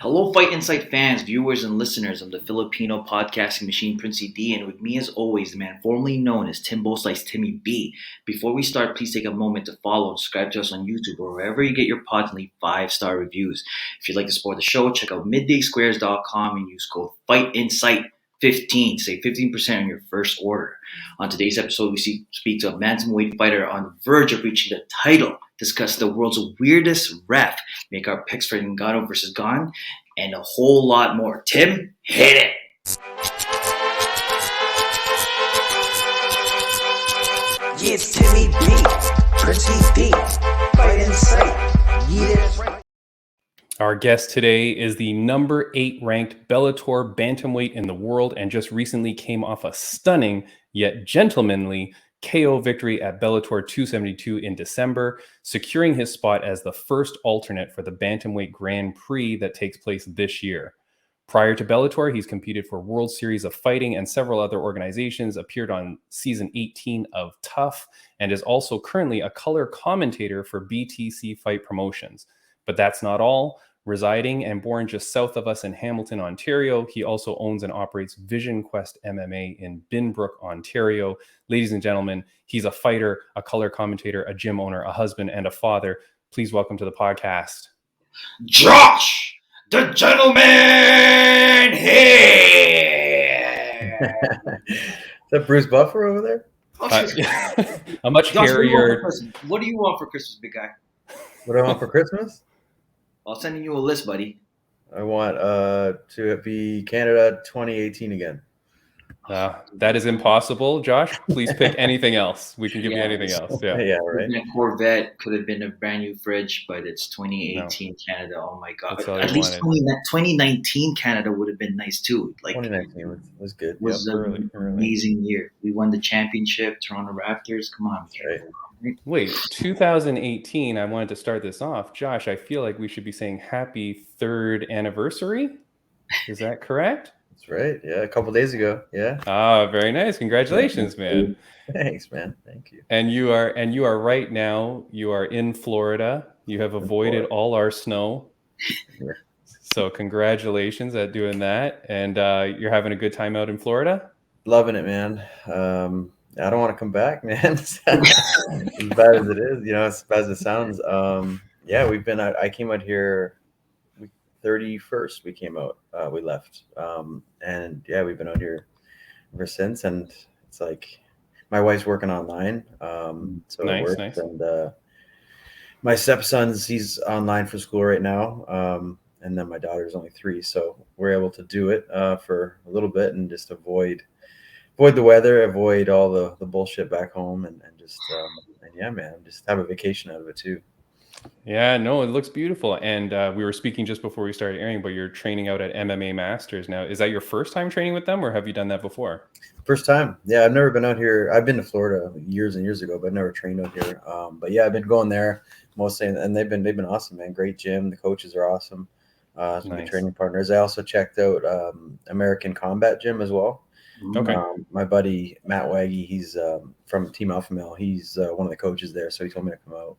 Hello, Fight Insight fans, viewers, and listeners of the Filipino podcasting machine, Princey D, and with me as always, the man formerly known as Timbo Slice Timmy B. Before we start, please take a moment to follow and subscribe to us on YouTube or wherever you get your pods and leave 5-star reviews. If you'd like to support the show, check out middaysquares.com and use code FIGHTINSIGHT15 to save 15% on your first order. On today's episode, we speak to a bantamweight fighter on the verge of reaching the title, discuss the world's weirdest ref, make our picks for Ngannou versus Gane, and a whole lot more. Tim, hit it! Yeah, it's Timmy B, Princey D, Fight Insight, yeah. Our guest today is the number 8 ranked Bellator bantamweight in the world and just recently came off a stunning yet gentlemanly KO victory at Bellator 272 in December, securing his spot as the first alternate for the Bantamweight Grand Prix that takes place this year. Prior to Bellator, he's competed for World Series of Fighting and several other organizations, appeared on season 18 of Tough, and is also currently a color commentator for BTC Fight Promotions. But that's not all. Residing and born just south of us in Hamilton, Ontario, he also owns and operates Vision Quest MMA in Binbrook, Ontario. Ladies and gentlemen, he's a fighter, a color commentator, a gym owner, a husband, and a father. Please welcome to the podcast, Josh, the gentleman here! Is that Bruce Buffer over there? a much hairier. What do you want for Christmas, big guy? What do I want for Christmas? I'll send you a list, buddy. I want to be Canada 2018 again. That is impossible, Josh. Please pick anything else. We can give you anything else. Yeah, yeah, right. A Corvette could have been a brand new fridge, but it's 2018 Canada. Oh my god! At least 2019 Canada would have been nice too. Like 2019 was good. Was an amazing year. We won the championship, Toronto Raptors. Come on, right. Wait, 2018, I wanted to start this off. Josh, I feel like we should be saying happy 3rd anniversary. Is that correct? That's right. Yeah, a couple days ago. Yeah. Ah, very nice. Congratulations, man. Thanks, man. Thank you. And you are right now, you are in Florida. You have avoided all our snow. Yeah. So congratulations at doing that. And you're having a good time out in Florida? Loving it, man. I don't want to come back, man. As bad as it is, as bad as it sounds. Yeah, I came out here 31st. We came out, we left. And yeah, we've been out here ever since. And it's like my wife's working online. So nice, it works. Nice. And my stepson's, he's online for school right now. And then my daughter's only 3. So we're able to do it for a little bit and just avoid the weather, avoid all the bullshit back home, and just and yeah, man, just have a vacation out of it too. Yeah, no, it looks beautiful. And we were speaking just before we started airing, but you're training out at MMA Masters now. Is that your first time training with them, or have you done that before? First time. Yeah, I've never been out here. I've been to Florida years and years ago, but never trained out here. But yeah, I've been going there mostly, and they've been awesome, man. Great gym. The coaches are awesome. Some good training partners. I also checked out American Combat Gym as well. Okay. My buddy Matt Waggy, he's from Team Alpha Male. He's one of the coaches there, so he told me to come out.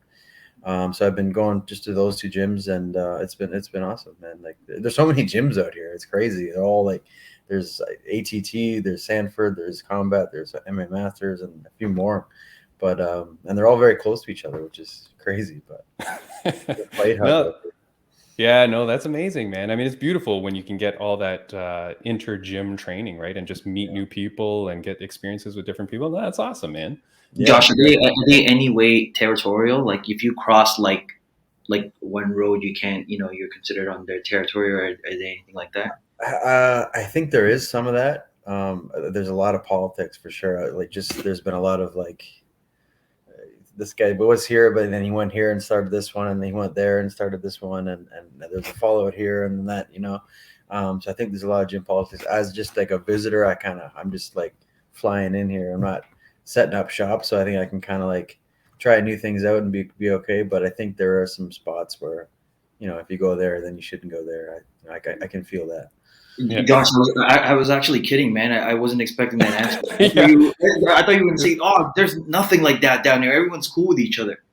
So I've been going just to those 2 gyms, and it's been awesome, man. Like, there's so many gyms out here, it's crazy. They're all like, there's ATT, there's Sanford, there's Combat, there's MMA Masters, and a few more. But and they're all very close to each other, which is crazy. But the fight hub. Yeah, no, that's amazing, man. I mean, it's beautiful when you can get all that inter-gym training, right? And just meet new people and get experiences with different people. That's awesome, man. Yeah. Josh, are they any way territorial? Like, if you cross like one road, you can't, you're considered on their territory, or are they anything like that? I think there is some of that. There's a lot of politics for sure. Like, there's been a lot of like, this guy was here, but then he went here and started this one, and then he went there and started this one, and there's a follow-out here and that, So I think there's a lot of gym politics. As just like a visitor, I'm just like flying in here. I'm not setting up shop, so I think I can kind of like try new things out and be okay. But I think there are some spots where, if you go there, then you shouldn't go there. I can feel that. Yeah. Josh, I was actually kidding, man. I wasn't expecting that answer. I thought you were going to say, "Oh, there's nothing like that down there. Everyone's cool with each other."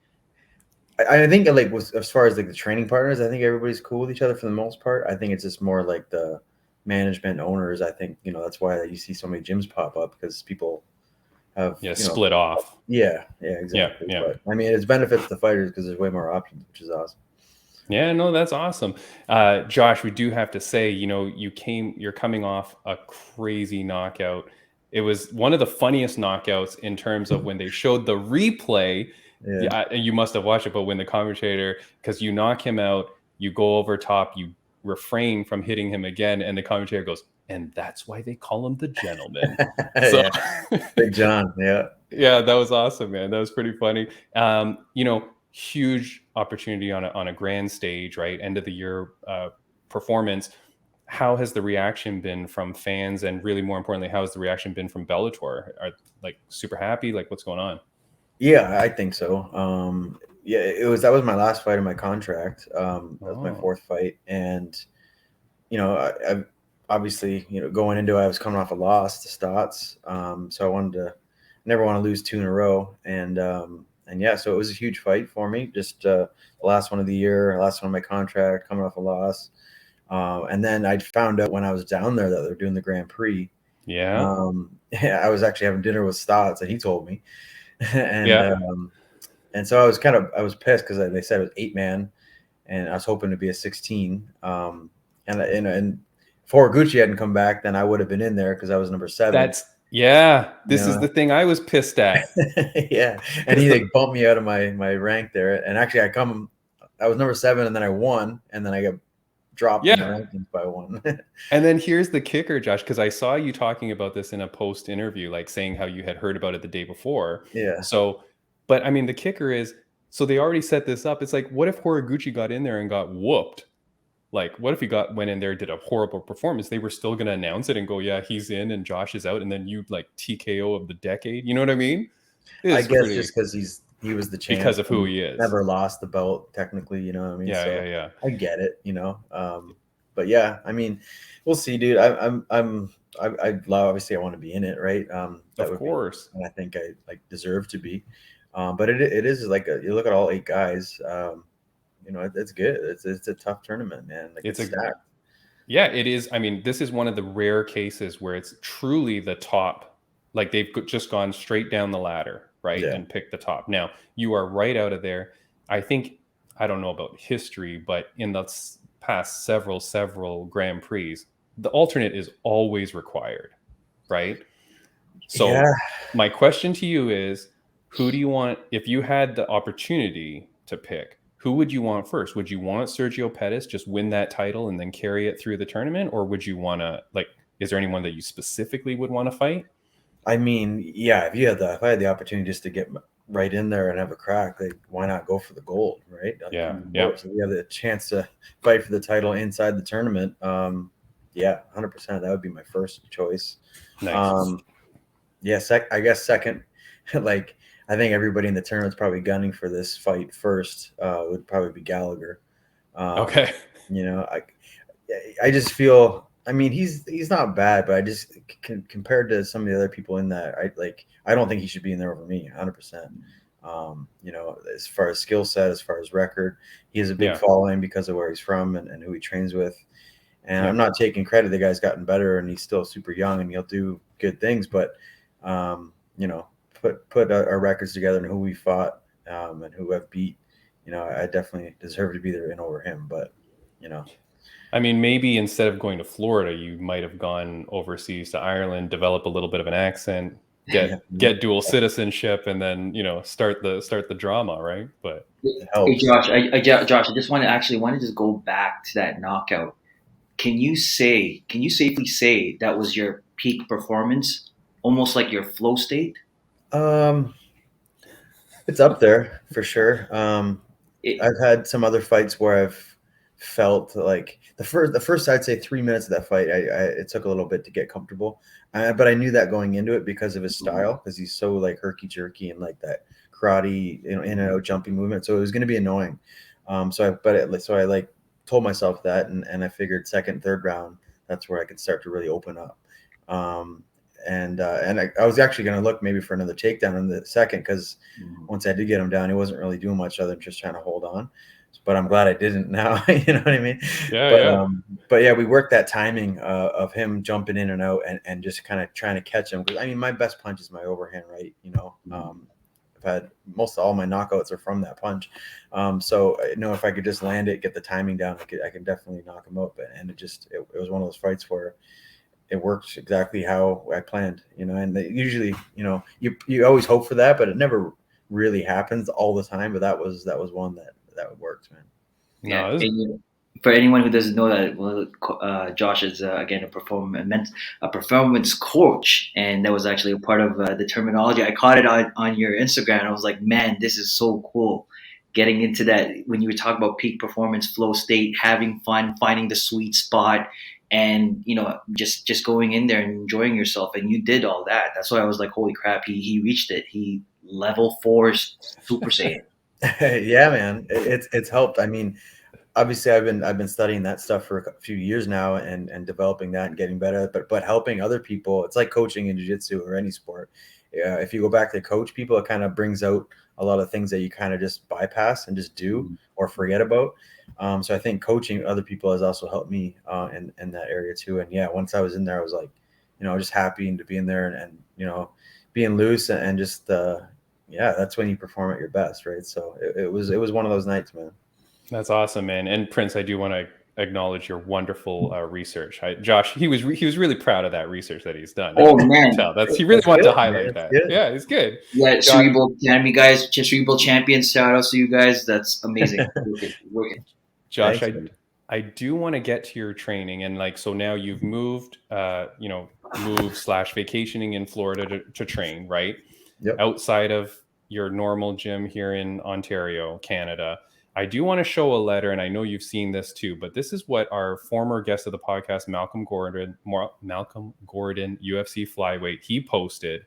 I think like as far as like the training partners, I think everybody's cool with each other for the most part. I think it's just more like the management owners. I think that's why you see so many gyms pop up, because people have split off. Yeah, Yeah, exactly. yeah. But I mean, it benefits the fighters because there's way more options, which is awesome. Yeah, no, that's awesome. Josh, we do have to say, you're coming off a crazy knockout. It was one of the funniest knockouts in terms of when they showed the replay. Yeah. You must have watched it, but when the commentator, because you knock him out, you go over top, you refrain from hitting him again, and the commentator goes, and that's why they call him the gentleman. So, Big John. Yeah. Yeah, that was awesome, man. That was pretty funny. Huge opportunity on a grand stage, right? End of the year performance. How has the reaction been from fans, and really more importantly, how has the reaction been from Bellator? Are like super happy? Like, what's going on? Yeah, I think so. That was my last fight of my contract. That was my fourth fight, and I obviously going into it, I was coming off a loss to Stotts, so I never want to lose two in a row, and yeah, so it was a huge fight for me. Just the last one of the year, last one of my contract, coming off a loss, and then I found out when I was down there that they're doing the Grand Prix. Yeah. I was actually having dinner with Stotts, and he told me. and Yeah. And so I was pissed because they said it was 8-man, and I was hoping to be a 16. And if Horiguchi hadn't come back, then I would have been in there because I was number 7. This is the thing I was pissed at. Yeah, and he like bumped me out of my rank there. And actually, I was number 7, and then I won, and then I got dropped in the rankings by 1. And then here's the kicker, Josh, because I saw you talking about this in a post interview, like saying how you had heard about it the day before. Yeah. So, but I mean, the kicker is, so they already set this up. It's like, what if Horiguchi got in there and got whooped? Like, what if he went in there, did a horrible performance? They were still going to announce it and go, yeah, he's in and Josh is out. And then you like TKO of the decade. You know what I mean? I guess just because he was the champ because of who he is. Never lost the belt technically, you know what I mean? Yeah. I get it, but yeah, I mean, we'll see, dude. Obviously I want to be in it, right? Of course. And I think I like deserve to be. But it is like you look at all 8 guys, it's good. It's a tough tournament, man. Like, it's stacked. Yeah, it is. I mean, this is one of the rare cases where it's truly the top. Like, they've just gone straight down the ladder, right? Yeah. And picked the top. Now, you are right out of there. I think, I don't know about history, but in the past several Grand Prix, the alternate is always required, right? So my question to you is, who do you want, if you had the opportunity to pick, who would you want first? Would you want Sergio Pettis just win that title and then carry it through the tournament? Or would you want to, like, is there anyone that you specifically would want to fight? I mean, yeah, if I had the opportunity just to get right in there and have a crack, like, why not go for the gold, right? Yeah. So we have the chance to fight for the title inside the tournament. 100%. That would be my first choice. Nice. I guess second, like, I think everybody in the tournament's probably gunning for this fight first. Would probably be Gallagher. Okay. I just feel. I mean, he's not bad, but I just compared to some of the other people in that, I don't think he should be in there over me, 100%. As far as skill set, as far as record, he has a big following because of where he's from and who he trains with. And I'm not taking credit. The guy's gotten better, and he's still super young, and he'll do good things. But put our records together and who we fought and who I've beat, I definitely deserve to be there and over him. But I mean, maybe instead of going to Florida, you might have gone overseas to Ireland, develop a little bit of an accent, get dual citizenship, and then start the drama, right? But hey, Josh, I just want to just go back to that knockout. Can you safely say that was your peak performance, almost like your flow state? It's up there for sure. I've had some other fights where I've felt like the first I'd say 3 minutes of that fight, it took a little bit to get comfortable, but I knew that going into it because of his style, because he's so like herky jerky and like that karate, in and out jumping movement. So it was going to be annoying. So I like told myself that, and I figured second, third round, that's where I could start to really open up. I was actually going to look maybe for another takedown in the second, because once I did get him down, he wasn't really doing much other than just trying to hold on. But I'm glad I didn't now. You know what I mean? Yeah. But yeah, we worked that timing of him jumping in and out and just kind of trying to catch him. Because I mean, my best punch is my overhand right. You know, I've had most of all my knockouts are from that punch. So I know if I could just land it, get the timing down, I can definitely knock him out. And it was one of those fights where it worked exactly how I planned. You know, and usually, you know, you always hope for that, but it never really happens all the time. But that was one that worked, man. Yeah. No, For anyone who doesn't know that, well, Josh is again a performance coach, and that was actually a part of the terminology. I caught it on your Instagram. I was like, man, this is so cool. Getting into that when you were talking about peak performance, flow state, having fun, finding the sweet spot, and you know, just going in there and enjoying yourself. And you did all that. That's why I was like, holy crap, he reached it. He level 4 Super Saiyan. Yeah, man, it's helped. I mean, obviously I've been studying that stuff for a few years now and developing that and getting better, but helping other people, it's like coaching in jiu-jitsu or any sport. If you go back to coach people, it kind of brings out a lot of things that you kind of just bypass and just do or forget about. So I think coaching other people has also helped me in that area too. And yeah, once I was in there, I was like, you know, just happy to be in there and you know, being loose and just yeah, that's when you perform at your best, right? So it was one of those nights, man. that's awesome, man. And Prince, I do want to acknowledge your wonderful research. Josh, he was really proud of that research that he's done. Oh I can man, tell he really wanted to highlight That's that. good. Yeah, it's good. yeah, Josh, Cerebral Academy guys, Cerebral champions. Shout out to you guys. That's amazing. Working. Josh, Thanks, man. I do want to get to your training, and like, so now you've moved, you know, vacationing in Florida to train, right? Yep. Outside of your normal gym here in Ontario, Canada. I do want to show a letter, and I know you've seen this too, but this is what our former guest of the podcast, Malcolm Gordon, UFC flyweight, he posted.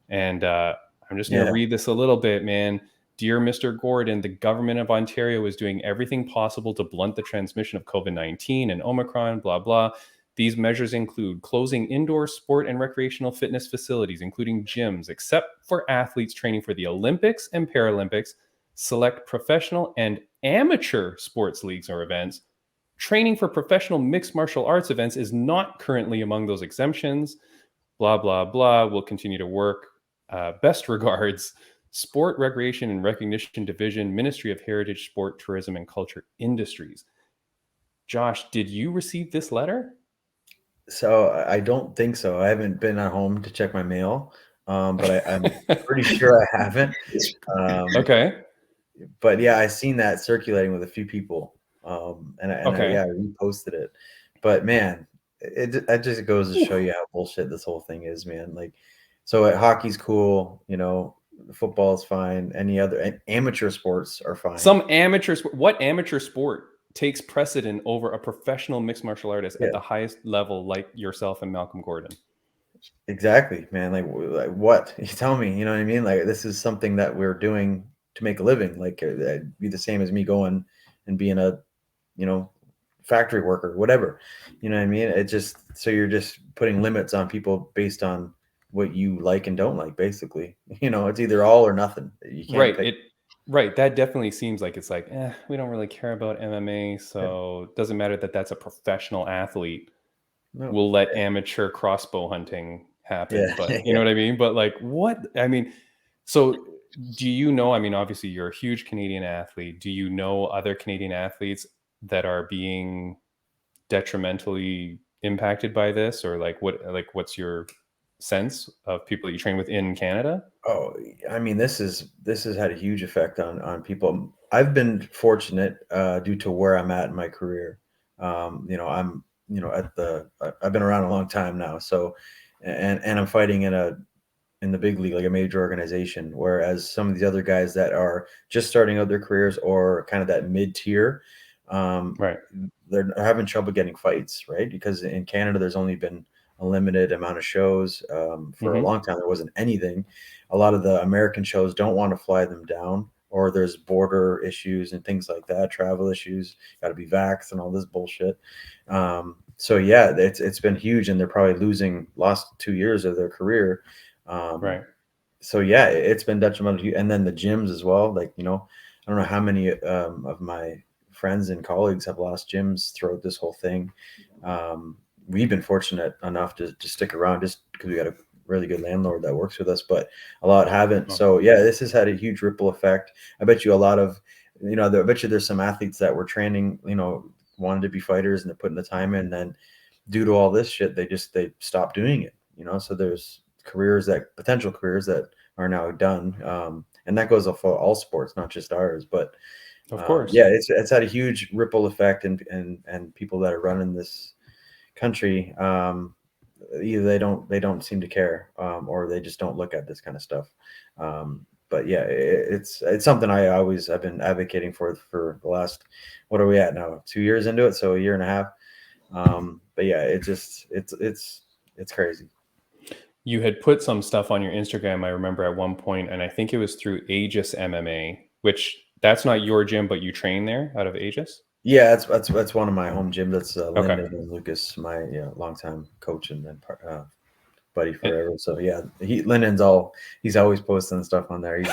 And I'm just going to read this a little bit, man. Dear Mr. Gordon, the government of Ontario is doing everything possible to blunt the transmission of COVID-19 and Omicron, blah, blah. These measures include closing indoor sport and recreational fitness facilities, including gyms, except for athletes training for the Olympics and Paralympics, select professional and amateur sports leagues or events. Training for professional mixed martial arts events is not currently among those exemptions. Blah, blah, blah. We'll continue to work. Best regards, Sport, Recreation, and Recognition Division, Ministry of Heritage, Sport, Tourism, and Culture Industries. Josh, did you receive this letter? So I don't think so. I haven't been at home to check my mail, but I'm pretty sure I haven't. Okay. But yeah, I seen that circulating with a few people, and I reposted it. But man, it just goes to show you how bullshit this whole thing is, man. Like, so hockey's cool, you know, football is fine. Any other amateur sports are fine. Some amateur sport. What amateur sport takes precedent over a professional mixed martial artist at the highest level, like yourself and Malcolm Gordon? Exactly, man. Like what? You tell me. You know what I mean? Like, this is something that we're doing to make a living. Like, it'd be the same as me going and being a, you know, factory worker, whatever. You know what I mean? It just, so you're just putting limits on people based on what you like and don't like, basically. You know, it's either all or nothing. You can't pick. Right. That definitely seems like it's like, we don't really care about MMA, so it doesn't matter that that's a professional athlete. No. We'll let amateur crossbow hunting happen. But you know what I mean? But like, what? I mean, so do you know, I mean, obviously you're a huge Canadian athlete. Do you know other Canadian athletes that are being detrimentally impacted by this? Or what's your sense of people that you train with in Canada? Oh, I mean, this has had a huge effect on people. I've been fortunate due to where I'm at in my career. You know, I'm, you know, I've been around a long time now. So, and I'm fighting in the big league, like a major organization. Whereas some of these other guys that are just starting out their careers or kind of that mid tier, they're having trouble getting fights, right? Because in Canada, there's only been a limited amount of shows. For a long time, there wasn't anything. A lot of the American shows don't want to fly them down, or there's border issues and things like that, travel issues, got to be vaxxed and all this bullshit. So yeah, it's been huge, and they're probably lost 2 years of their career. Right. So yeah, it's been detrimental to you. And then the gyms as well. Like, I don't know how many of my friends and colleagues have lost gyms throughout this whole thing. We've been fortunate enough to stick around just because we got a really good landlord that works with us, but a lot haven't. Oh. So yeah, this has had a huge ripple effect. I bet you a lot of, I bet you there's some athletes that were training, wanted to be fighters and they're putting the time in. And then due to all this shit, they stopped doing it. So there's potential careers that are now done, and that goes for all sports, not just ours. But Of course. yeah, it's had a huge ripple effect, and people that are running this country, either they don't seem to care, or they just don't look at this kind of stuff. But yeah, it's something I've been advocating for the last, what are we at now? 2 years into it, so a year and a half. But yeah, it's crazy. You had put some stuff on your Instagram, I remember at one point, and I think it was through Aegis MMA, which that's not your gym, but you train there out of Aegis. Yeah, that's one of my home gym. That's Okay. Lyndon and Lucas, my longtime coach and buddy And- forever. So yeah, he's always posting stuff on there. He's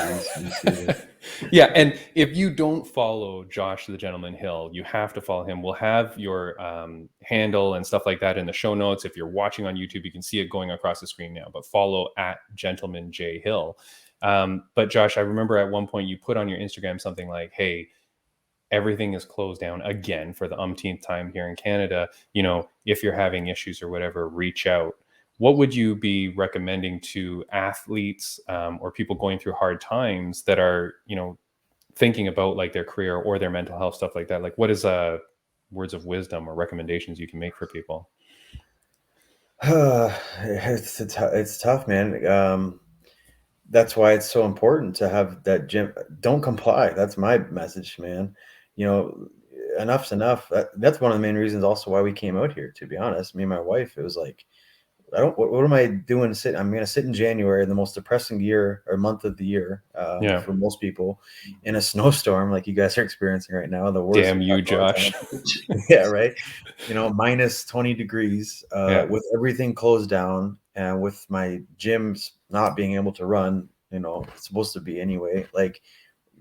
yeah, and if you don't follow Josh the Gentleman Hill, you have to follow him. We'll have your handle and stuff like that in the show notes. If you're watching on YouTube, you can see it going across the screen now. But follow at Gentleman J Hill. But Josh, I remember at one point you put on your Instagram something like, "Hey, everything is closed down again for the umpteenth time here in Canada. If you're having issues or whatever, reach out." What would you be recommending to athletes or people going through hard times that are, thinking about like their career or their mental health, stuff like that? Like, what is words of wisdom or recommendations you can make for people? it's tough, man. That's why it's so important to have that gym. Don't comply. That's my message, man. Enough's enough. That's one of the main reasons also why we came out here, to be honest. Me and my wife, it was like, what am I doing to sit? I'm going to sit in January, the most depressing year or month of the year Yeah. for most people, in a snowstorm like you guys are experiencing right now. The worst. Damn you, Josh. Yeah, right. Minus 20 degrees, Yeah. with everything closed down, and with my gyms not being able to run, it's supposed to be anyway. Like,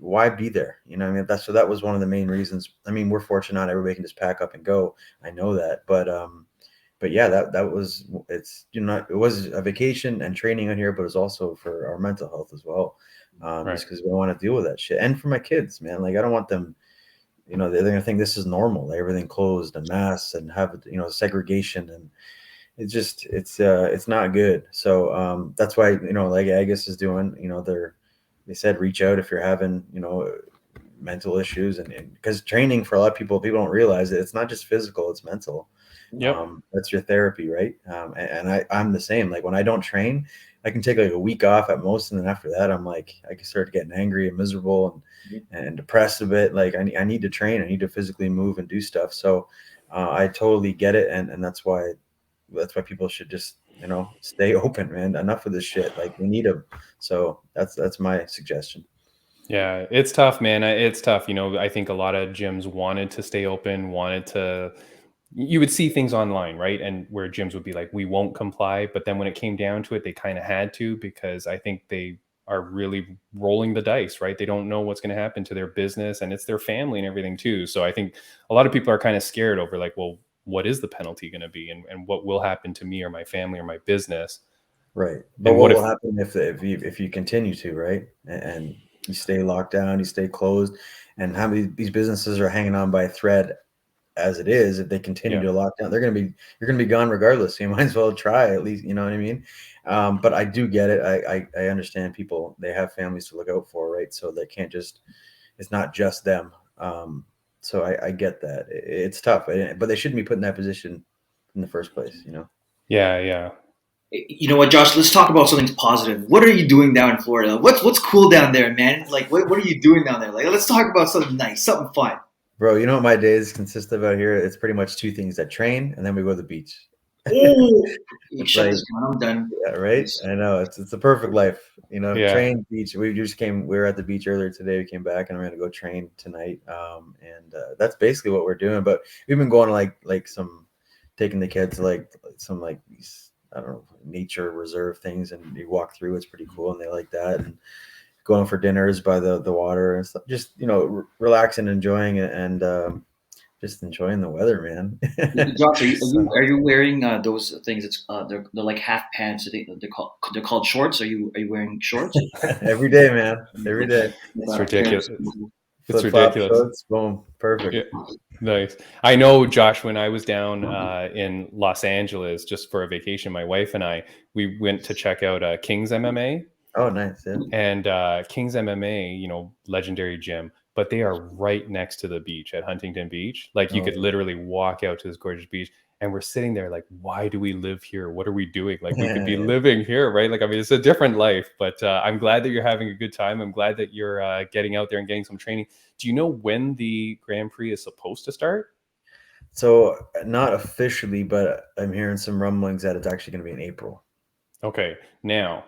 why be there? I mean, that was one of the main reasons. I mean, we're fortunate not everybody can just pack up and go. I know that, but yeah, that was, it was a vacation and training on here, but it's also for our mental health as well. Right. Just because we don't want to deal with that shit. And for my kids, man, like, I don't want them, they're going to think this is normal, everything closed and masks and have, segregation. And it's not good. So, that's why, like Agus is doing, they said, reach out if you're having, mental issues, and because training, for a lot of people don't realize it. It's not just physical, it's mental. Yep. That's your therapy, right? And I'm the same. Like, when I don't train, I can take like a week off at most, and then after that, I'm like, I can start getting angry and miserable and depressed a bit. Like, I need to train. I need to physically move and do stuff. So I totally get it, and that's why people should just stay open, man. Enough of this shit. Like, we need them. So that's my suggestion. Yeah, it's tough, man. It's tough. I think a lot of gyms wanted to stay open, you would see things online, right? And where gyms would be like, we won't comply. But then when it came down to it, they kind of had to, because I think they are really rolling the dice, right? They don't know what's going to happen to their business, and it's their family and everything too. So I think a lot of people are kind of scared over like, well, what is the penalty going to be? And what will happen to me or my family or my business? Right. But And what what if, will happen if you continue to, right? And you stay locked down, you stay closed, and how many these businesses are hanging on by a thread as it is? If they continue Yeah. to lock down, you're gonna be gone regardless. So you might as well try, at least, you know what I mean? But I do get it. I understand people, they have families to look out for, right? So they can't just, it's not just them. So I get that. It's tough, but they shouldn't be put in that position in the first place, Yeah. You know what, Josh? Let's talk about something positive. What are you doing down in Florida? What's cool down there, man? Like, what are you doing down there? Like, let's talk about something nice, something fun. Bro, you know what my days consist of out here? It's pretty much two things: that train, and then we go to the beach. Oh, It's shut like, this down. I'm done. yeah, right? I know, it's the perfect life. Yeah. Train, beach. We were at the beach earlier today. We came back, and we're gonna go train tonight. And that's basically what we're doing. But we've been going to like some taking the kids to like some like these, I don't know, nature reserve things, and you walk through. It's pretty cool, and they like that. And going for dinners by the water and stuff. Just relaxing, enjoying it, and just enjoying the weather, man. Josh, So, are you wearing those things? It's they're like half pants. They're called shorts. Are you wearing shorts? every day, man. Every day. It's ridiculous. It's Flip flop ridiculous. shorts, boom, perfect. Yeah, nice. I know, Josh, when I was down in Los Angeles just for a vacation, my wife and we went to check out King's MMA. Oh, nice. Yeah. And King's MMA, legendary gym, but they are right next to the beach at Huntington Beach. Like you could literally walk out to this gorgeous beach, and we're sitting there like, why do we live here? What are we doing? Like we could be living here, right? Like, I mean, it's a different life, but I'm glad that you're having a good time. I'm glad that you're getting out there and getting some training. Do you know when the Grand Prix is supposed to start? So not officially, but I'm hearing some rumblings that it's actually going to be in April. Okay. Now,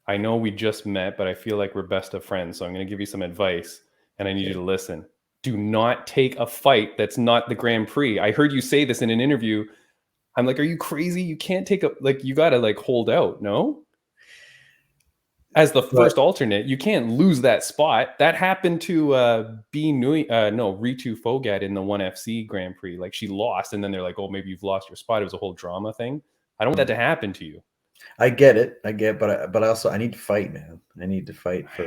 I know we just met, but I feel like we're best of friends. So I'm going to give you some advice, and I need you to listen. Do not take a fight that's not the Grand Prix. I heard you say this in an interview. I'm like, are you crazy? You can't take you got to hold out. No? As the first alternate, you can't lose that spot. That happened to Ritu Foghat in the 1FC Grand Prix. Like she lost, and then they're like, oh, maybe you've lost your spot. It was a whole drama thing. I don't want that to happen to you. I get it, but also I need to fight, man. I need to fight for.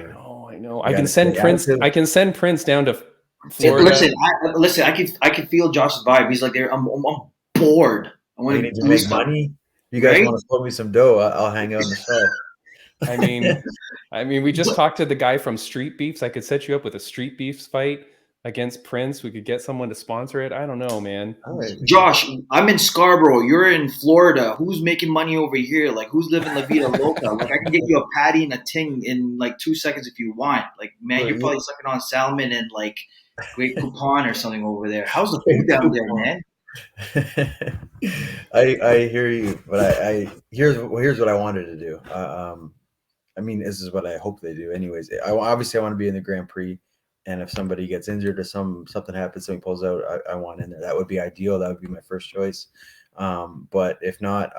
I know. I can send Prince. I can send Prince down to Florida. Listen. I can feel Josh's vibe. He's like, I'm bored. I want to make money. You guys want to put me some dough? I'll hang out on the shelf. I mean, we just talked to the guy from Street Beefs. I could set you up with a Street Beefs fight against Prince. We could get someone to sponsor it. I don't know, man. Right. Josh, I'm in Scarborough. You're in Florida. Who's making money over here? Like, who's living La Vida Loca? Like, I can get you a patty and a ting in like 2 seconds if you want. Like, man, you're probably sucking on salmon and like Great Coupon or something over there. How's the food down there, man? I hear you, but here's what I wanted to do. I mean, this is what I hope they do. Anyways, I want to be in the Grand Prix, and if somebody gets injured or something happens, something pulls out, I want in there. That would be ideal. That would be my first choice. But if not,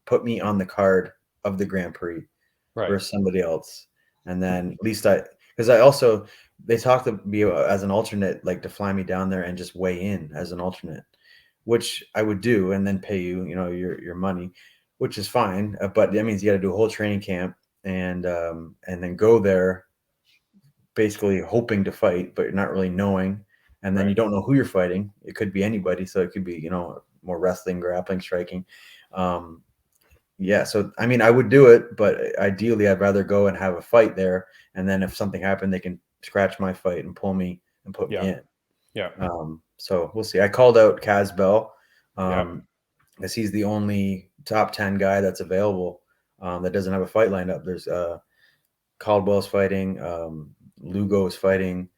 put me on the card of the Grand Prix versus somebody else, and then at least they talked to be as an alternate, like to fly me down there and just weigh in as an alternate, which I would do, and then pay you, your money, which is fine. But that means you got to do a whole training camp and then go there basically hoping to fight, but you're not really knowing. And then you don't know who you're fighting. It could be anybody. So it could be, more wrestling, grappling, striking. So, I mean, I would do it, but ideally I'd rather go and have a fight there. And then if something happened, they can scratch my fight and pull me and put me in. Yeah. So we'll see. I called out Kaz Bell because he's the only top 10 guy that's available that doesn't have a fight lined up. There's Caldwell's fighting, Lugo's fighting,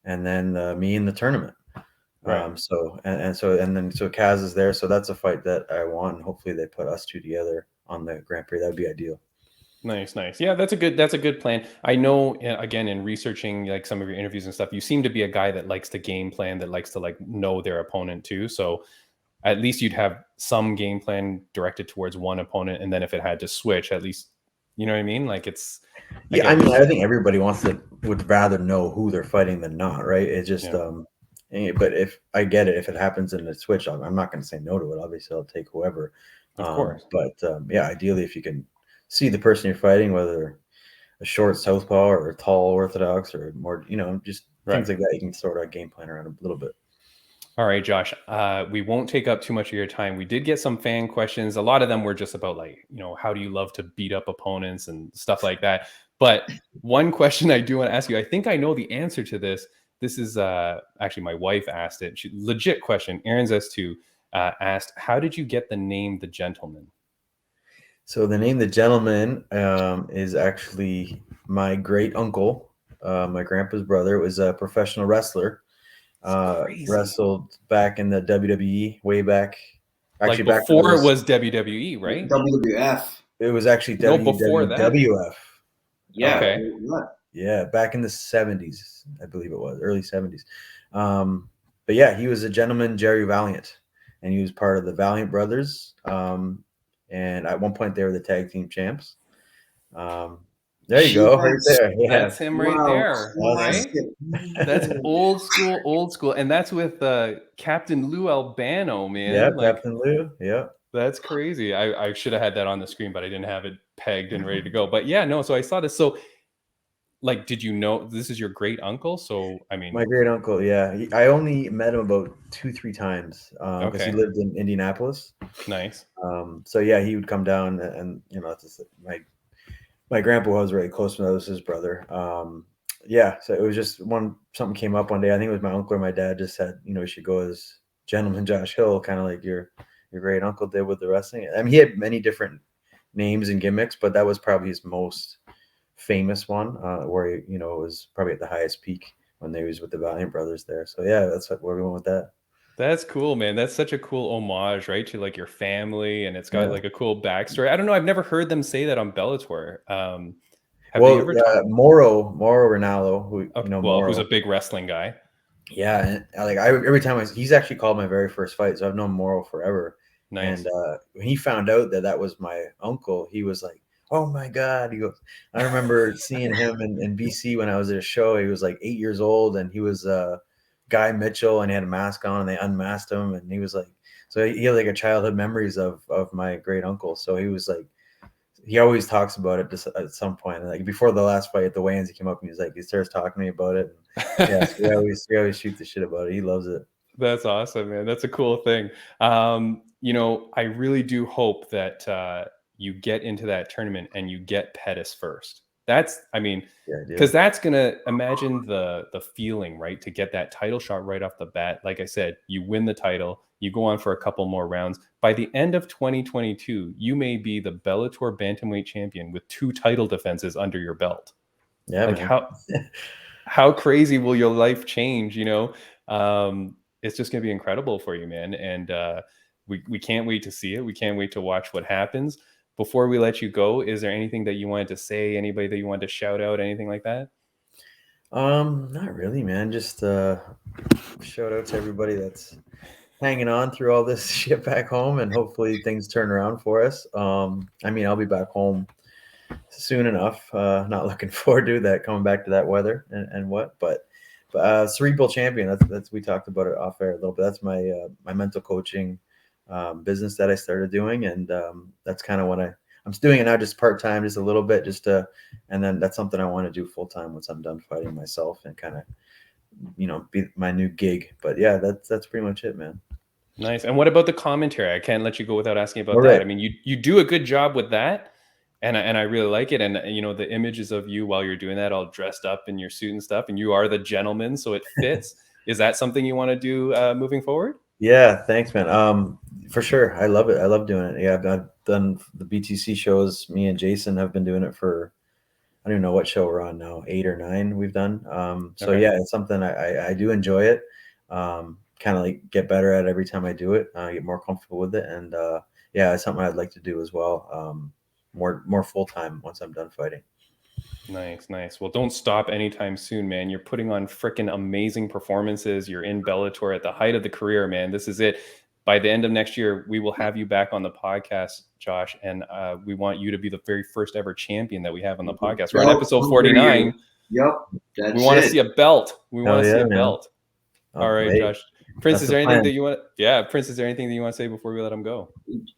and then me in the tournament. So Kaz is there. So that's a fight that I want. And hopefully they put us two together on the Grand Prix. That'd be ideal. Nice. Yeah, that's a good plan. I know, again, in researching like some of your interviews and stuff, you seem to be a guy that likes to game plan, that likes to like know their opponent too. So at least you'd have some game plan directed towards one opponent, and then if it had to switch, at least, you know what I mean? Like it's. Yeah, I mean, I think everybody would rather know who they're fighting than not, right? It's just, but if I get it, if it happens in the switch, I'm not going to say no to it. Obviously, I'll take whoever. Of course. But ideally, if you can see the person you're fighting, whether a short southpaw or a tall orthodox or more, just things like that, you can sort of game plan around a little bit. All right, Josh, we won't take up too much of your time. We did get some fan questions. A lot of them were just about like, how do you love to beat up opponents and stuff like that. But one question I do want to ask you, I think I know the answer to this. This is actually my wife asked it. Legit question. Aaron's S2 asked, how did you get the name The Gentleman? So the name The Gentleman is actually my great uncle, my grandpa's brother. Was a professional wrestler. Wrestled back in the WWE way back. Actually, like before it was WWE, right? WWF. It was actually before that. WWF. Yeah. Okay. Yeah, back in the 70s, I believe it was, early 70s. But yeah, he was a gentleman, Jerry Valiant. and he was part of the Valiant Brothers. And at one point they were the tag team champs. There you go, right there. Yeah, That's him right Wow, there, right? classic. That's old school, and that's with Captain Lou Albano, yeah, man. Like, Captain Lou. Yeah, that's crazy. I should have had that on the screen, but I didn't have it pegged and ready to go. But yeah, no. So I saw this. So, like, did you know this is your great uncle? So, I mean, my great uncle. Yeah, I only met him about 2-3 times because he okay, lived in Indianapolis. nice. So yeah, he would come down, and it's just, my grandpa was really close to me. That was his brother. Yeah, so it was just something came up one day. I think it was my uncle or my dad just said, we should go as Gentleman Josh Hill, kind of like your great uncle did with the wrestling. I mean, he had many different names and gimmicks, but that was probably his most famous one, where it was probably at the highest peak when they was with the Valiant Brothers there. So yeah, that's where we went with that. That's cool, man. That's such a cool homage, right, to like your family, and it's got Yeah. like a cool backstory. I don't know. I've never heard them say that on Bellator. Have they Well, ever talked? Moro Ronaldo, who Okay, well, who's Moro. a big wrestling guy? Yeah, and every time he's actually called my very first fight, so I've known Moro forever. Nice. And when he found out that was my uncle, he was like, "Oh my god!" He goes, "I remember seeing him in BC when I was at a show. He was like 8 years old, and he was Guy Mitchell, and he had a mask on, and they unmasked him, and he was like, so he had like a childhood memories of my great uncle. So he was like." He always talks about it just at some point. Like before the last fight at the weigh-ins, he came up and he starts talking to me about it. And yeah, so we always shoot the shit about it. He loves it. That's awesome, man. That's a cool thing. I really do hope that you get into that tournament and you get Pettis first. That's, I mean, Yeah, because that's gonna imagine the feeling, right? To get that title shot right off the bat. Like I said, you win the title, you go on for a couple more rounds. By the end of 2022, you may be the Bellator bantamweight champion with 2 title defenses under your belt. Yeah, Like man. how crazy will your life change? It's just gonna be incredible for you, man. And we can't wait to see it. We can't wait to watch what happens. Before we let you go, is there anything that you wanted to say? Anybody that you wanted to shout out? Anything like that? Not really, man. Just shout out to everybody that's hanging on through all this shit back home, and hopefully things turn around for us. I mean, I'll be back home soon enough. Not looking forward to that, coming back to that weather and what, but Cerebral Champion. That's we talked about it off air a little bit. That's my my mental coaching business that I started doing, and that's kind of what I'm doing it now, just part time, just a little bit, and then that's something I want to do full time once I'm done fighting myself and kind of be my new gig. But yeah, that's pretty much it, man. Nice. And what about the commentary? I can't let you go without asking about All that. right. I mean, you do a good job with that, and I really like it. And the images of you while you're doing that, all dressed up in your suit and stuff, and you are the gentleman, so it fits. Is that something you want to do moving forward? Yeah, thanks, man. For sure. I love it. I love doing it. Yeah, I've done the BTC shows. Me and Jason have been doing it for, I don't even know what show we're on now, 8 or 9 we've done. So Okay. yeah, it's something I do enjoy it. Kind of like get better at it every time I do it. Get more comfortable with it, and yeah, it's something I'd like to do as well. More full time once I'm done fighting. Nice. Well, don't stop anytime soon, man. You're putting on freaking amazing performances. You're in Bellator at the height of the career, man. This is it. By the end of next year, we will have you back on the podcast, Josh, and we want you to be the very first ever champion that we have on the podcast. We're on episode 49. Yep, that's we want to it. see a belt. We want to see a man. belt. All right, Hey, Josh. Prince, that's is the there anything plan. that you want? Yeah, Prince, is there anything that you want to say before we let him go?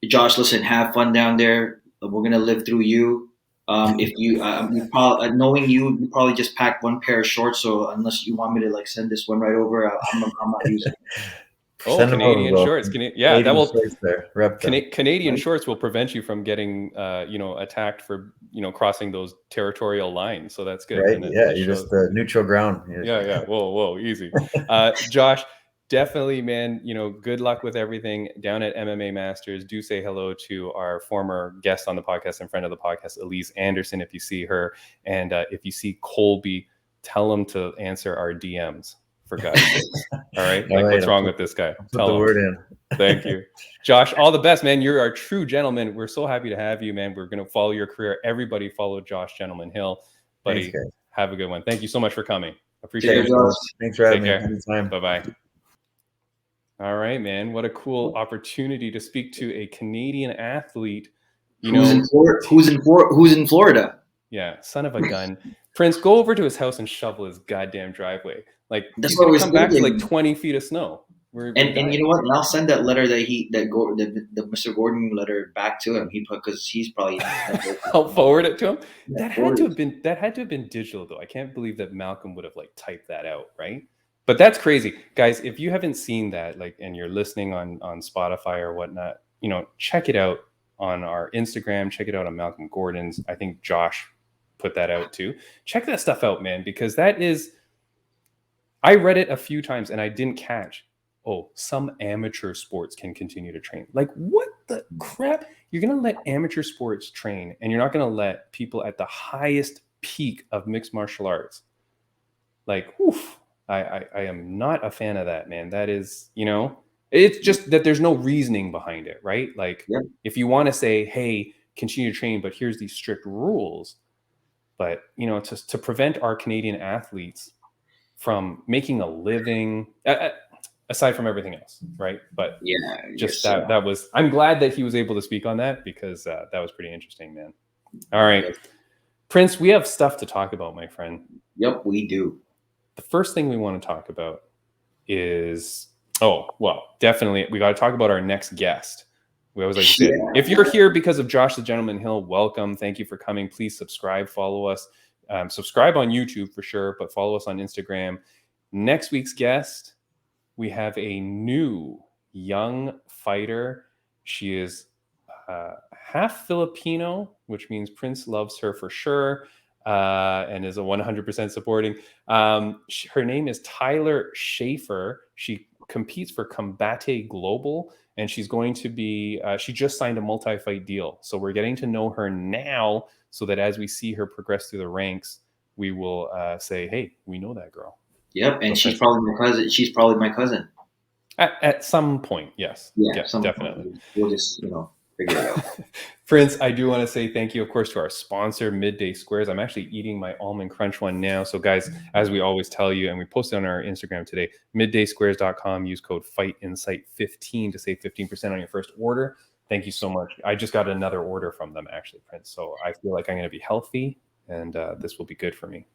Josh, listen, have fun down there. We're gonna live through you. If you, knowing you probably just packed 1 pair of shorts. So unless you want me to like send this one right over, I'm not using it. Oh, Send them over, Canadian bro. shorts. Yeah, Canadian that will. shorts there. Rep them. Canadian shorts will prevent you from getting, attacked for, crossing those territorial lines. So that's good. Right? And Yeah, you're just neutral ground. yeah. Whoa, easy. Josh, definitely, man. Good luck with everything down at MMA Masters. Do say hello to our former guest on the podcast and friend of the podcast, Elise Anderson, if you see her, and if you see Colby, tell him to answer our DMs. For God's sake. All right. All right, what's wrong with this guy? Put the word in. Thank you. Josh, all the best, man. You're a true gentleman. We're so happy to have you, man. We're going to follow your career. Everybody follow Josh Gentleman Hill. Buddy, Thanks, guys. have a good one. Thank you so much for coming. Appreciate Cheers, it. Josh. Thanks for having Take me. care. Anytime. Bye-bye. All right, man. What a cool opportunity to speak to a Canadian athlete. Who's in Florida? Yeah, son of a gun. Prince, go over to his house and shovel his goddamn driveway. Like, That's he's what I gonna was come back with like thinking. 20 feet of snow. We're And you dying. know what? And I'll send that letter the Mr. Gordon letter back to him. He put because he's probably I'll forward it to him. yeah, That had forward to it. have been digital though. I can't believe that Malcolm would have like typed that out, right? But that's crazy, guys. If you haven't seen that, like, and you're listening on Spotify or whatnot, check it out on our Instagram. Check it out on Malcolm Gordon's. I think Josh put that out too. Check that stuff out, man, because that is. I read it a few times and I didn't catch. Oh, some amateur sports can continue to train. Like, what the crap? You're going to let amateur sports train and you're not going to let people at the highest peak of mixed martial arts. Like, oof, I am not a fan of that, man. That is, it's just that there's no reasoning behind it, right? Like, Yep. if you want to say, hey, continue to train, but here's these strict rules. But, to prevent our Canadian athletes from making a living, aside from everything else, right? But Yeah, just yes, that was, I'm glad that he was able to speak on that because that was pretty interesting, man. All right, Yep. Prince, we have stuff to talk about, my friend. Yep, we do. The first thing we want to talk about is, definitely, we got to talk about our next guest. We always like to say, if you're here because of Josh the Gentleman Hill, welcome. Thank you for coming. Please subscribe, follow us. Subscribe on YouTube for sure, but follow us on Instagram. Next week's guest, we have a new young fighter. She is half Filipino, which means Prince loves her for sure, and is a 100% supporting. Her name is Tyler Schaefer. She competes for Combate Global, and she's going to be, she just signed a multi-fight deal. So we're getting to know her now so that as we see her progress through the ranks, we will say, hey, we know that girl. Yep, and she's probably my cousin. She's probably my cousin. At some point, yes. Yeah, definitely. Point. We'll just, figure it out. Prince, I do want to say thank you, of course, to our sponsor, Midday Squares. I'm actually eating my almond crunch one now. So, guys, as we always tell you, and we posted on our Instagram today, middaysquares.com. Use code FIGHTINSIGHT15 to save 15% on your first order. Thank you so much. I just got another order from them, actually, Prince. So I feel like I'm going to be healthy, and this will be good for me.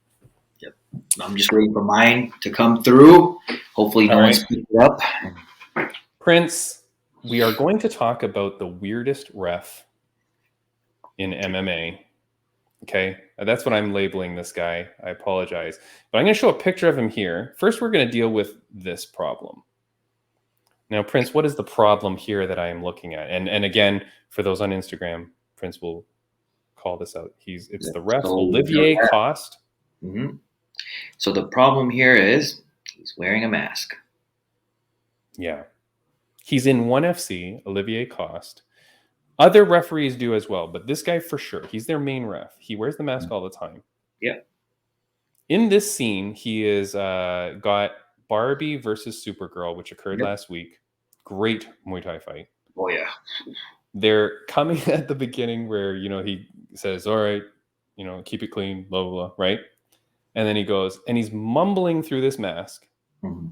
Yep. I'm just waiting for mine to come through. Hopefully no one's picked it up. Prince, we are going to talk about the weirdest ref in MMA. Okay, that's what I'm labeling this guy. I apologize. But I'm going to show a picture of him here. First, we're going to deal with this problem. Now, Prince, what is the problem here that I am looking at? And again, for those on Instagram, Prince will call this out. It's the ref, Olivier Coste. Mm-hmm. So the problem here is he's wearing a mask. Yeah. He's in ONE FC, Olivier Coste. Other referees do as well, but this guy for sure, he's their main ref. He wears the mask all the time. Yep. In this scene, he is got Barbie versus Supergirl, which occurred last week. Great Muay Thai fight. Oh, yeah. They're coming at the beginning where, he says, all right, keep it clean, blah, blah, blah, right? And then he goes, and he's mumbling through this mask. Mm-hmm.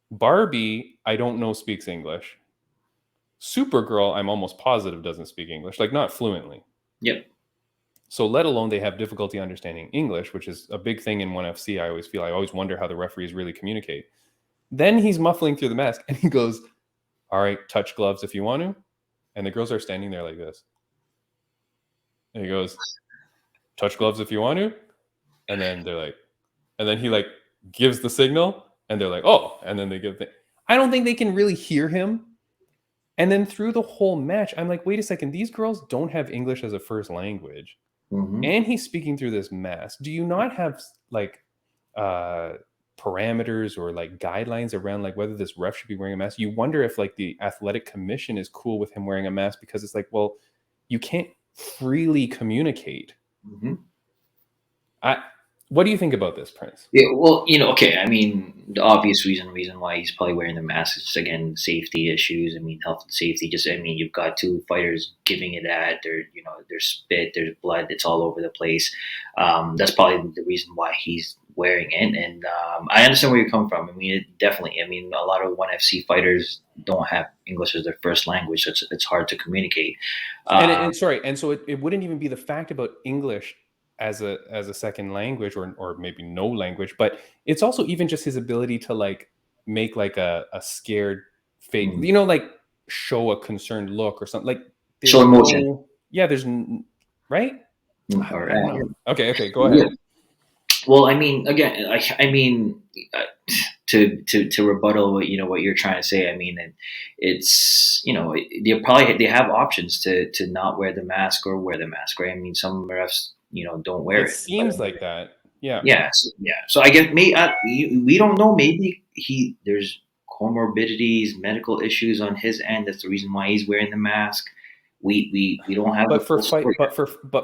Barbie, I don't know, speaks English. Supergirl, I'm almost positive doesn't speak English, like not fluently. Yep. So let alone they have difficulty understanding English, which is a big thing in ONE FC. I always wonder how the referees really communicate. Then he's muffling through the mask and he goes, all right, touch gloves if you want to. And the girls are standing there like this. And he goes, touch gloves if you want to. And then they're like, and then he like gives the signal and they're like, oh, and then they give the, I don't think they can really hear him. And then through the whole match, I'm like, wait a second, these girls don't have English as a first language. Mm-hmm. And he's speaking through this mask. Do you not have like parameters or like guidelines around like whether this ref should be wearing a mask? You wonder if like the athletic commission is cool with him wearing a mask because it's like, well, you can't freely communicate. Mm-hmm. What do you think about this, Prince? Yeah, well, okay. I mean, the obvious reason why he's probably wearing the mask is just, again, safety issues. I mean, health and safety. You've got two fighters giving it at. There's spit, there's blood, it's all over the place. That's probably the reason why he's wearing it. And I understand where you're coming from. I mean, definitely. I mean, a lot of ONE FC fighters don't have English as their first language, so it's hard to communicate. And sorry, and so it wouldn't even be the fact about English as a second language or maybe no language, but it's also even just his ability to like make like a scared fake, Mm. like show a concerned look or something. Like Show there's emotion. no, yeah, right. Or, I don't know. Okay, go yeah. ahead. Well, I mean, again, I mean, to rebuttal what what you're trying to say. I mean, it's they have options to not wear the mask or wear the mask, right? I mean, some refs don't wear It it, but seems like that. Yeah. yeah, yeah. So I guess we don't know. Maybe there's comorbidities, medical issues on his end. That's the reason why he's wearing the mask. We don't have the But for full story.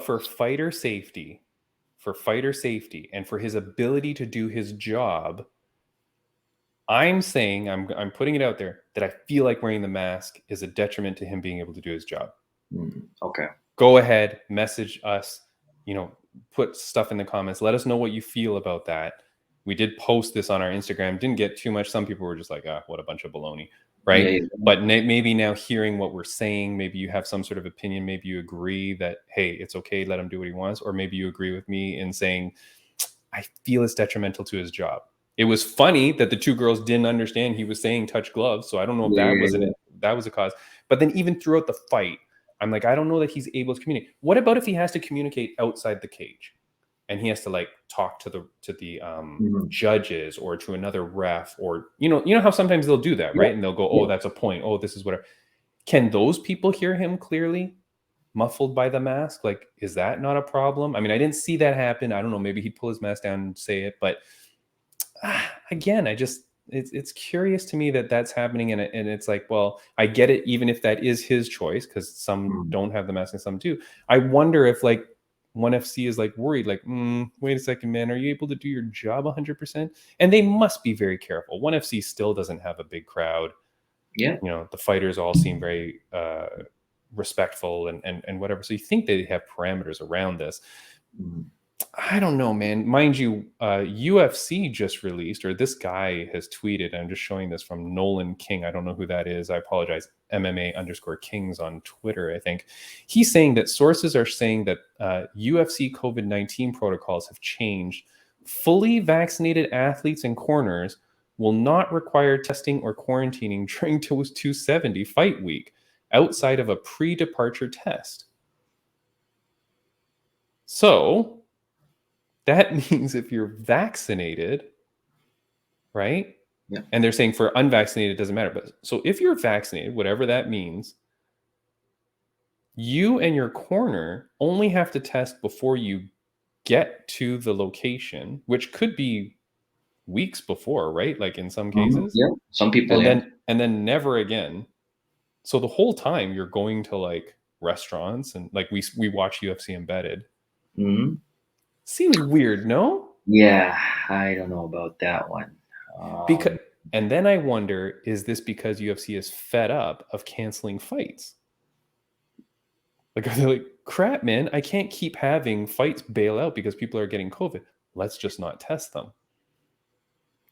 for fighter safety, and for his ability to do his job, I'm saying I'm putting it out there that I feel like wearing the mask is a detriment to him being able to do his job. Okay. Go ahead, message us, put stuff in the comments. Let us know what you feel about that. We did post this on our Instagram. Didn't get too much. Some people were just like, what a bunch of baloney, right? Yeah, yeah. But maybe now hearing what we're saying, maybe you have some sort of opinion. Maybe you agree that, hey, it's okay, let him do what he wants. Or maybe you agree with me in saying, I feel it's detrimental to his job. It was funny that the two girls didn't understand he was saying touch gloves. So I don't know if that was a cause. But then even throughout the fight, I'm like, I don't know that he's able to communicate. What about if he has to communicate outside the cage and he has to like talk to the judges or to another ref, or you know how sometimes they'll do that, right? And they'll go, oh, that's a point. Oh, this is whatever. Can those people hear him clearly, muffled by the mask? Like, is that not a problem? I mean, I didn't see that happen. I don't know. Maybe he'd pull his mask down and say it, but again, it's curious to me that that's happening, and it's like, well, I get it, even if that is his choice, because some don't have the mask and some do. I wonder if like ONE FC is like worried, like, wait a second, man, are you able to do your job 100%? And they must be very careful. ONE FC still doesn't have a big crowd. Yeah. The fighters all seem very respectful and whatever. So you think they have parameters around this. I don't know, man. Mind you, UFC just released, or this guy has tweeted, I'm just showing this from Nolan King. I don't know who that is. I apologize. MMA_Kings on Twitter, I think. He's saying that sources are saying that UFC COVID-19 protocols have changed. Fully vaccinated athletes and corners will not require testing or quarantining during 270 fight week outside of a pre-departure test. So that means if you're vaccinated, right? Yeah. And they're saying for unvaccinated, it doesn't matter. But so if you're vaccinated, whatever that means, you and your corner only have to test before you get to the location, which could be weeks before, right? Like in some cases. Yeah. Some people. And then never again. So the whole time you're going to like restaurants and like we watch UFC Embedded. Seems weird, no? Yeah, I don't know about that one. And then I wonder, is this because UFC is fed up of canceling fights? Like, are they like, crap, man, I can't keep having fights bail out because people are getting COVID. Let's just not test them.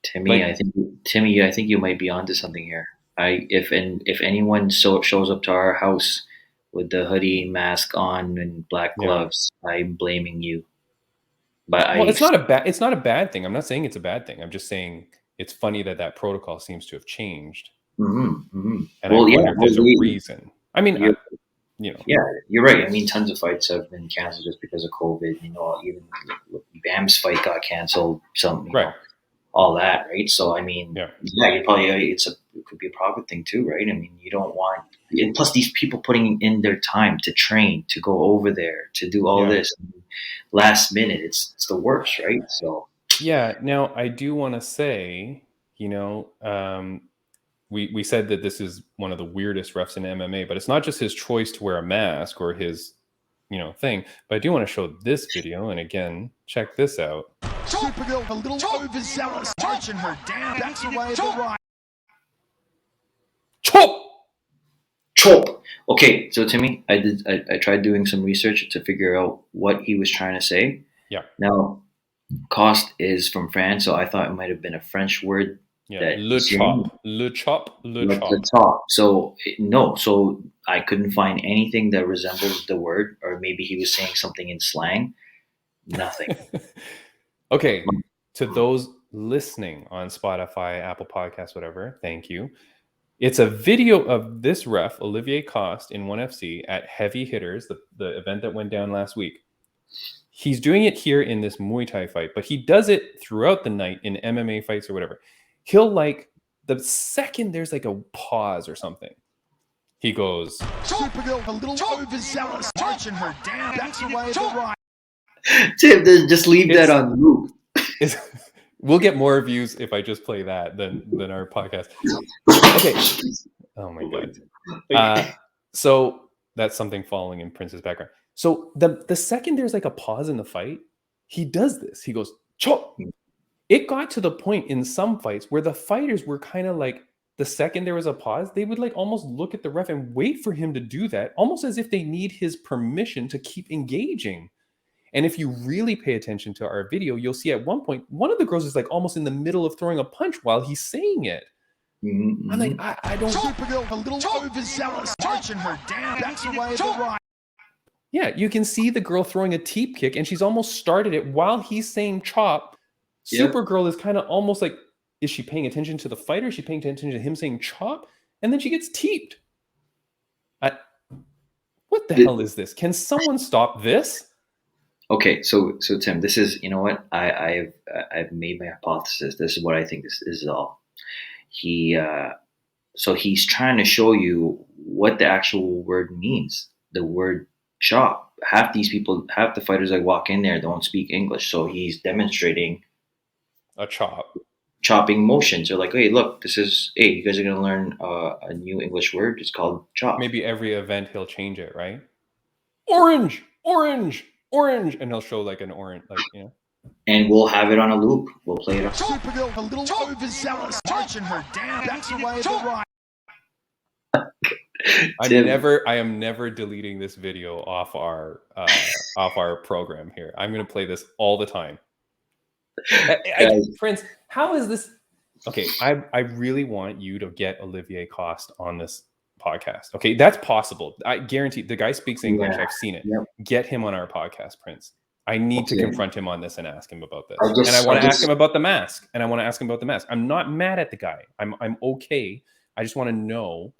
Timmy, I think you might be onto something here. If anyone shows up to our house with the hoodie, mask on, and black gloves, I'm blaming you. But it's not a bad thing. I'm not saying it's a bad thing. I'm just saying it's funny that protocol seems to have changed. And I wonder if there's a reason. I mean, yeah, you're right. I mean, tons of fights have been canceled just because of COVID. Even Bam's fight got canceled. All that, right? So I mean, you probably it could be a profit thing too, right? I mean, you don't want, and plus these people putting in their time to train, to go over there, to do all this. Last minute, it's the worst, right? So now I do want to say, we said that this is one of the weirdest refs in MMA, but it's not just his choice to wear a mask or his thing. But I do want to show this video, and again, check this out. Supergirl a little overzealous, marching her down, backs away at the right. Chop. Okay, so Timmy, I tried doing some research to figure out what he was trying to say. Yeah. Now, Cost is from France, so I thought it might have been a French word. Yeah, That le chop, le chop, le like chop. the top. So no, so I couldn't find anything that resembles the word, or maybe he was saying something in slang. Nothing. Okay, to those listening on Spotify, Apple Podcasts, whatever, thank you. It's a video of this ref, Olivier Coste, in 1FC at Heavy Hitters, the event that went down last week. He's doing it here in this Muay Thai fight, but he does it throughout the night in MMA fights or whatever. He'll like, the second there's like a pause or something, he goes, Supergirl, a little overzealous, marching her down. Backs away to the right. Tim, just leave that on loop. We'll get more views if I just play that than our podcast. Okay. Oh my god. So that's something falling in Prince's background. So the second there's like a pause in the fight, he does this. He goes, chop. It got to the point in some fights where the fighters were kind of like, the second there was a pause, they would like almost look at the ref and wait for him to do that, almost as if they need his permission to keep engaging. And if you really pay attention to our video, you'll see at one point, one of the girls is like almost in the middle of throwing a punch while he's saying it. Mm-hmm. I'm like, I don't. Supergirl, a little overzealous, marching her down. Backs away to the right. Yeah, you can see the girl throwing a teep kick, and she's almost started it while he's saying chop. Yep. Supergirl is kind of almost like, is she paying attention to the fighter? Is she paying attention to him saying chop? And then she gets teeped. What the hell is this? Can someone stop this? Okay, so Tim, this is, you know what, I've made my hypothesis. This is what I think this is all. So he's trying to show you what the actual word means. The word chop. Half the fighters that walk in there don't speak English, so he's demonstrating a chopping motions. They're like, hey, look, you guys are gonna learn a new English word. It's called chop. Maybe every event he'll change it, right? Orange, orange, orange, and he'll show like an orange, like, you know. And we'll have it on a loop. We'll play it on. Supergirl, a little overzealous, marching her down. Backs away to the right. I am never deleting this video off our program here. I'm going to play this all the time. Prince, how is this? Okay, I really want you to get Olivier Coste on this podcast. Okay, that's possible. I guarantee the guy speaks English. Yeah. I've seen it. Yep. Get him on our podcast, Prince. I need to confront him on this and ask him about this. I want to ask him about the mask. I'm not mad at the guy. I'm okay. I just want to know,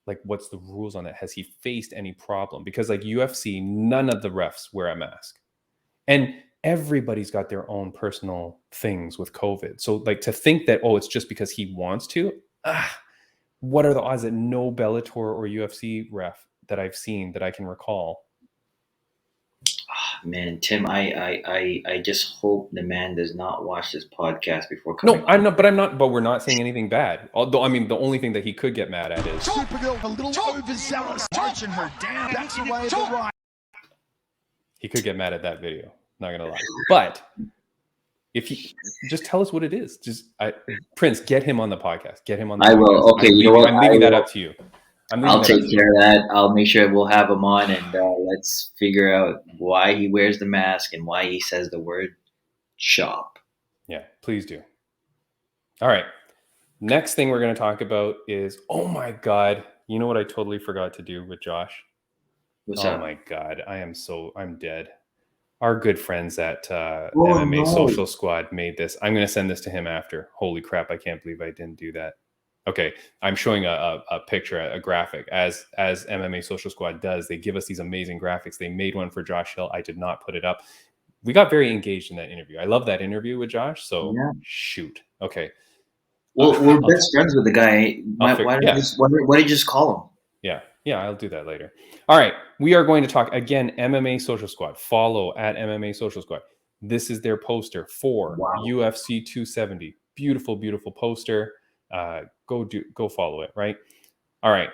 like, what's the rules on that? Has he faced any problem? Because like UFC, none of the refs wear a mask. And everybody's got their own personal things with COVID. So like to think that, it's just because he wants to, what are the odds that no Bellator or UFC ref that I've seen that I can recall? Man, Tim, I just hope the man does not watch this podcast before coming. No, I'm not, but we're not saying anything bad. Although, I mean, the only thing that he could get mad at is Supergirl, a little overzealous, marching her down. Backs away to the right. He could get mad at that video. Not gonna lie, but if you just tell us what it is, Prince, get him on the podcast. Get him on the podcast. Will. Okay, I'm leaving that up to you. I'll take care of that. I'll make sure we'll have him on, and let's figure out why he wears the mask and why he says the word chop. Yeah, please do. All right. Next thing we're going to talk about is, oh my God, you know what I totally forgot to do with Josh? What's that? Oh my God, I'm dead. Our good friends at MMA Social Squad made this. I'm going to send this to him after. Holy crap, I can't believe I didn't do that. Okay, I'm showing a picture, a graphic, as MMA Social Squad does. They give us these amazing graphics. They made one for Josh Hill. I did not put it up. We got very engaged in that interview. I love that interview with Josh. So shoot. Okay. Well, we're best friends with the guy. Why did you just call him? Yeah, I'll do that later. All right, we are going to talk again. MMA Social Squad. Follow at MMA Social Squad. This is their poster for UFC 270. Beautiful, beautiful poster. Go follow it. Right. All right.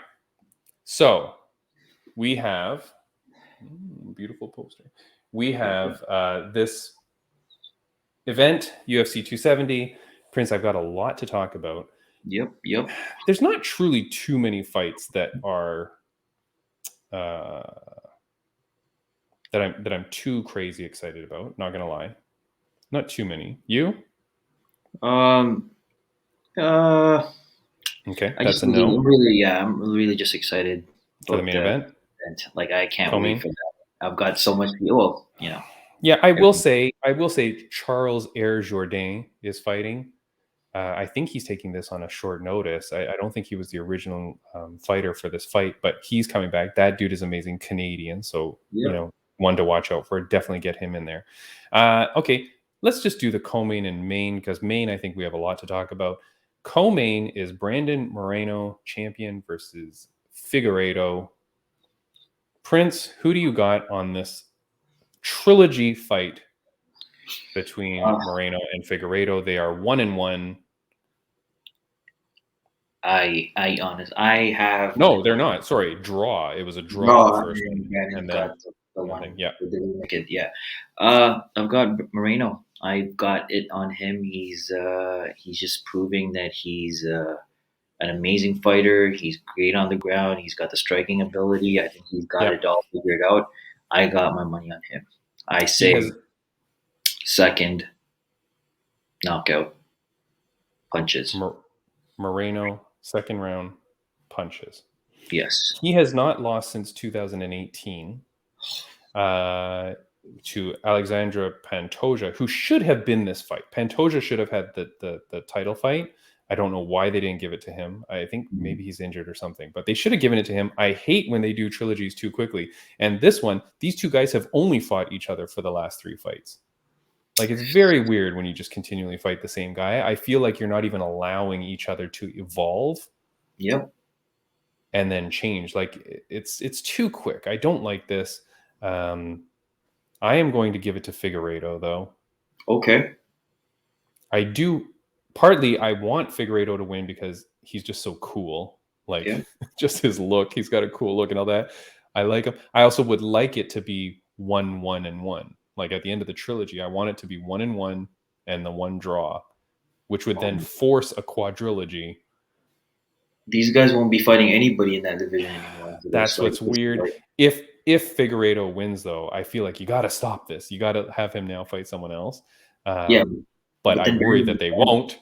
So we have beautiful poster. We have this event, UFC 270. Prince, I've got a lot to talk about. Yep. There's not truly too many fights that are that I'm too crazy excited about. Not gonna lie. Not too many. You? Um. Uh. Okay, I that's just a really, no I'm really, yeah, I'm really just excited for the about main the event. event. Like, I can't wait Co-main. for that. I've got so much. Well, Yeah, everything. I will say Charles Air Jourdain is fighting. I think he's taking this on a short notice. I don't think he was the original fighter for this fight, but he's coming back. That dude is amazing, Canadian. So, Yeah. one to watch out for. Definitely get him in there. Okay, let's just do the co-main and main because main, I think we have a lot to talk about. Co-main is Brandon Moreno, champion, versus Figueiredo. Prince, who do you got on this trilogy fight between Uh, Moreno and Figueiredo? They are 1-1. I have No, they're not. Sorry, draw. It was a draw the draw, first one, and Brandon's and then got the nothing. one Yeah, with the wicked. Yeah. I've got Moreno. I've got it on him. He's just proving that he's an amazing fighter. He's great on the ground. He's got the striking ability. I think he's got yeah. it all figured out. I got my money on him. I He has say second knockout punches. Moreno second round punches. Yes. He has not lost since 2018 to Alexandra Pantoja, who should have been this fight. Pantoja should have had the title fight. I don't know why they didn't give it to him. I think maybe he's injured or something, but they should have given it to him. I hate when they do trilogies too quickly. And this one, these two guys have only fought each other for the last 3 fights. Like, it's very weird when you just continually fight the same guy. I feel like you're not even allowing each other to evolve Yep. and then change. Like, it's too quick. I don't like this. I am going to give it to Figueiredo, though. Okay. I do. Partly, I want Figueiredo to win because he's just so cool. Like, Yeah. just his look. He's got a cool look and all that. I like him. I also would like it to be 1-1-1. Like, at the end of the trilogy, I want it to be 1-1 and the one draw, which would then force a quadrilogy. These guys won't be fighting anybody in that division anymore. That's what's weird. If Figueiredo wins, though, I feel like you got to stop this. You got to have him now fight someone else. Yeah, But but I then worry that they won't.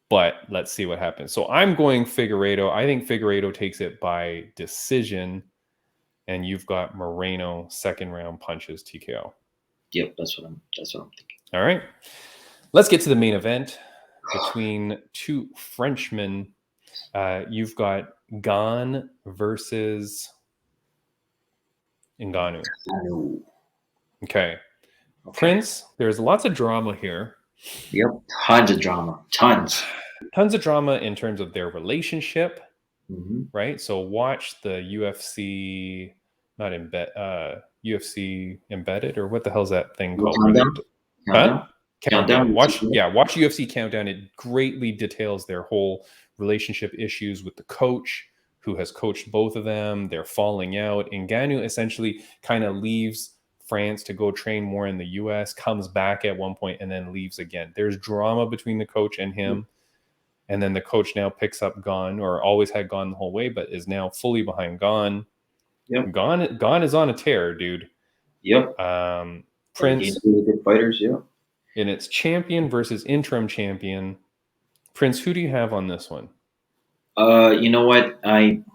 But let's see what happens. So I'm going Figueiredo. I think Figueiredo takes it by decision, and you've got Moreno second round punches TKO. Yep, that's what I'm thinking. All right. Let's get to the main event between two Frenchmen. You've got Gane versus Ngannou. Okay. Prince, there's lots of drama here. Yep, tons of drama. Tons of drama in terms of their relationship, mm-hmm. right? So watch the UFC, not UFC embedded, or what the hell's that thing called? Countdown. Watch UFC Countdown. It greatly details their whole relationship issues with the coach, who has coached both of them. They're falling out. Ngannou essentially kind of leaves France to go train more in the US, comes back at one point, and then leaves again. There's drama between the coach and him. And then the coach now picks up Gane, or always had Gane the whole way, but is now fully behind Gane. Yep. Gane is on a tear, dude. Yep. Prince. Really good fighters, yeah. And it's champion versus interim champion. Prince, who do you have on this one? You know what? I'm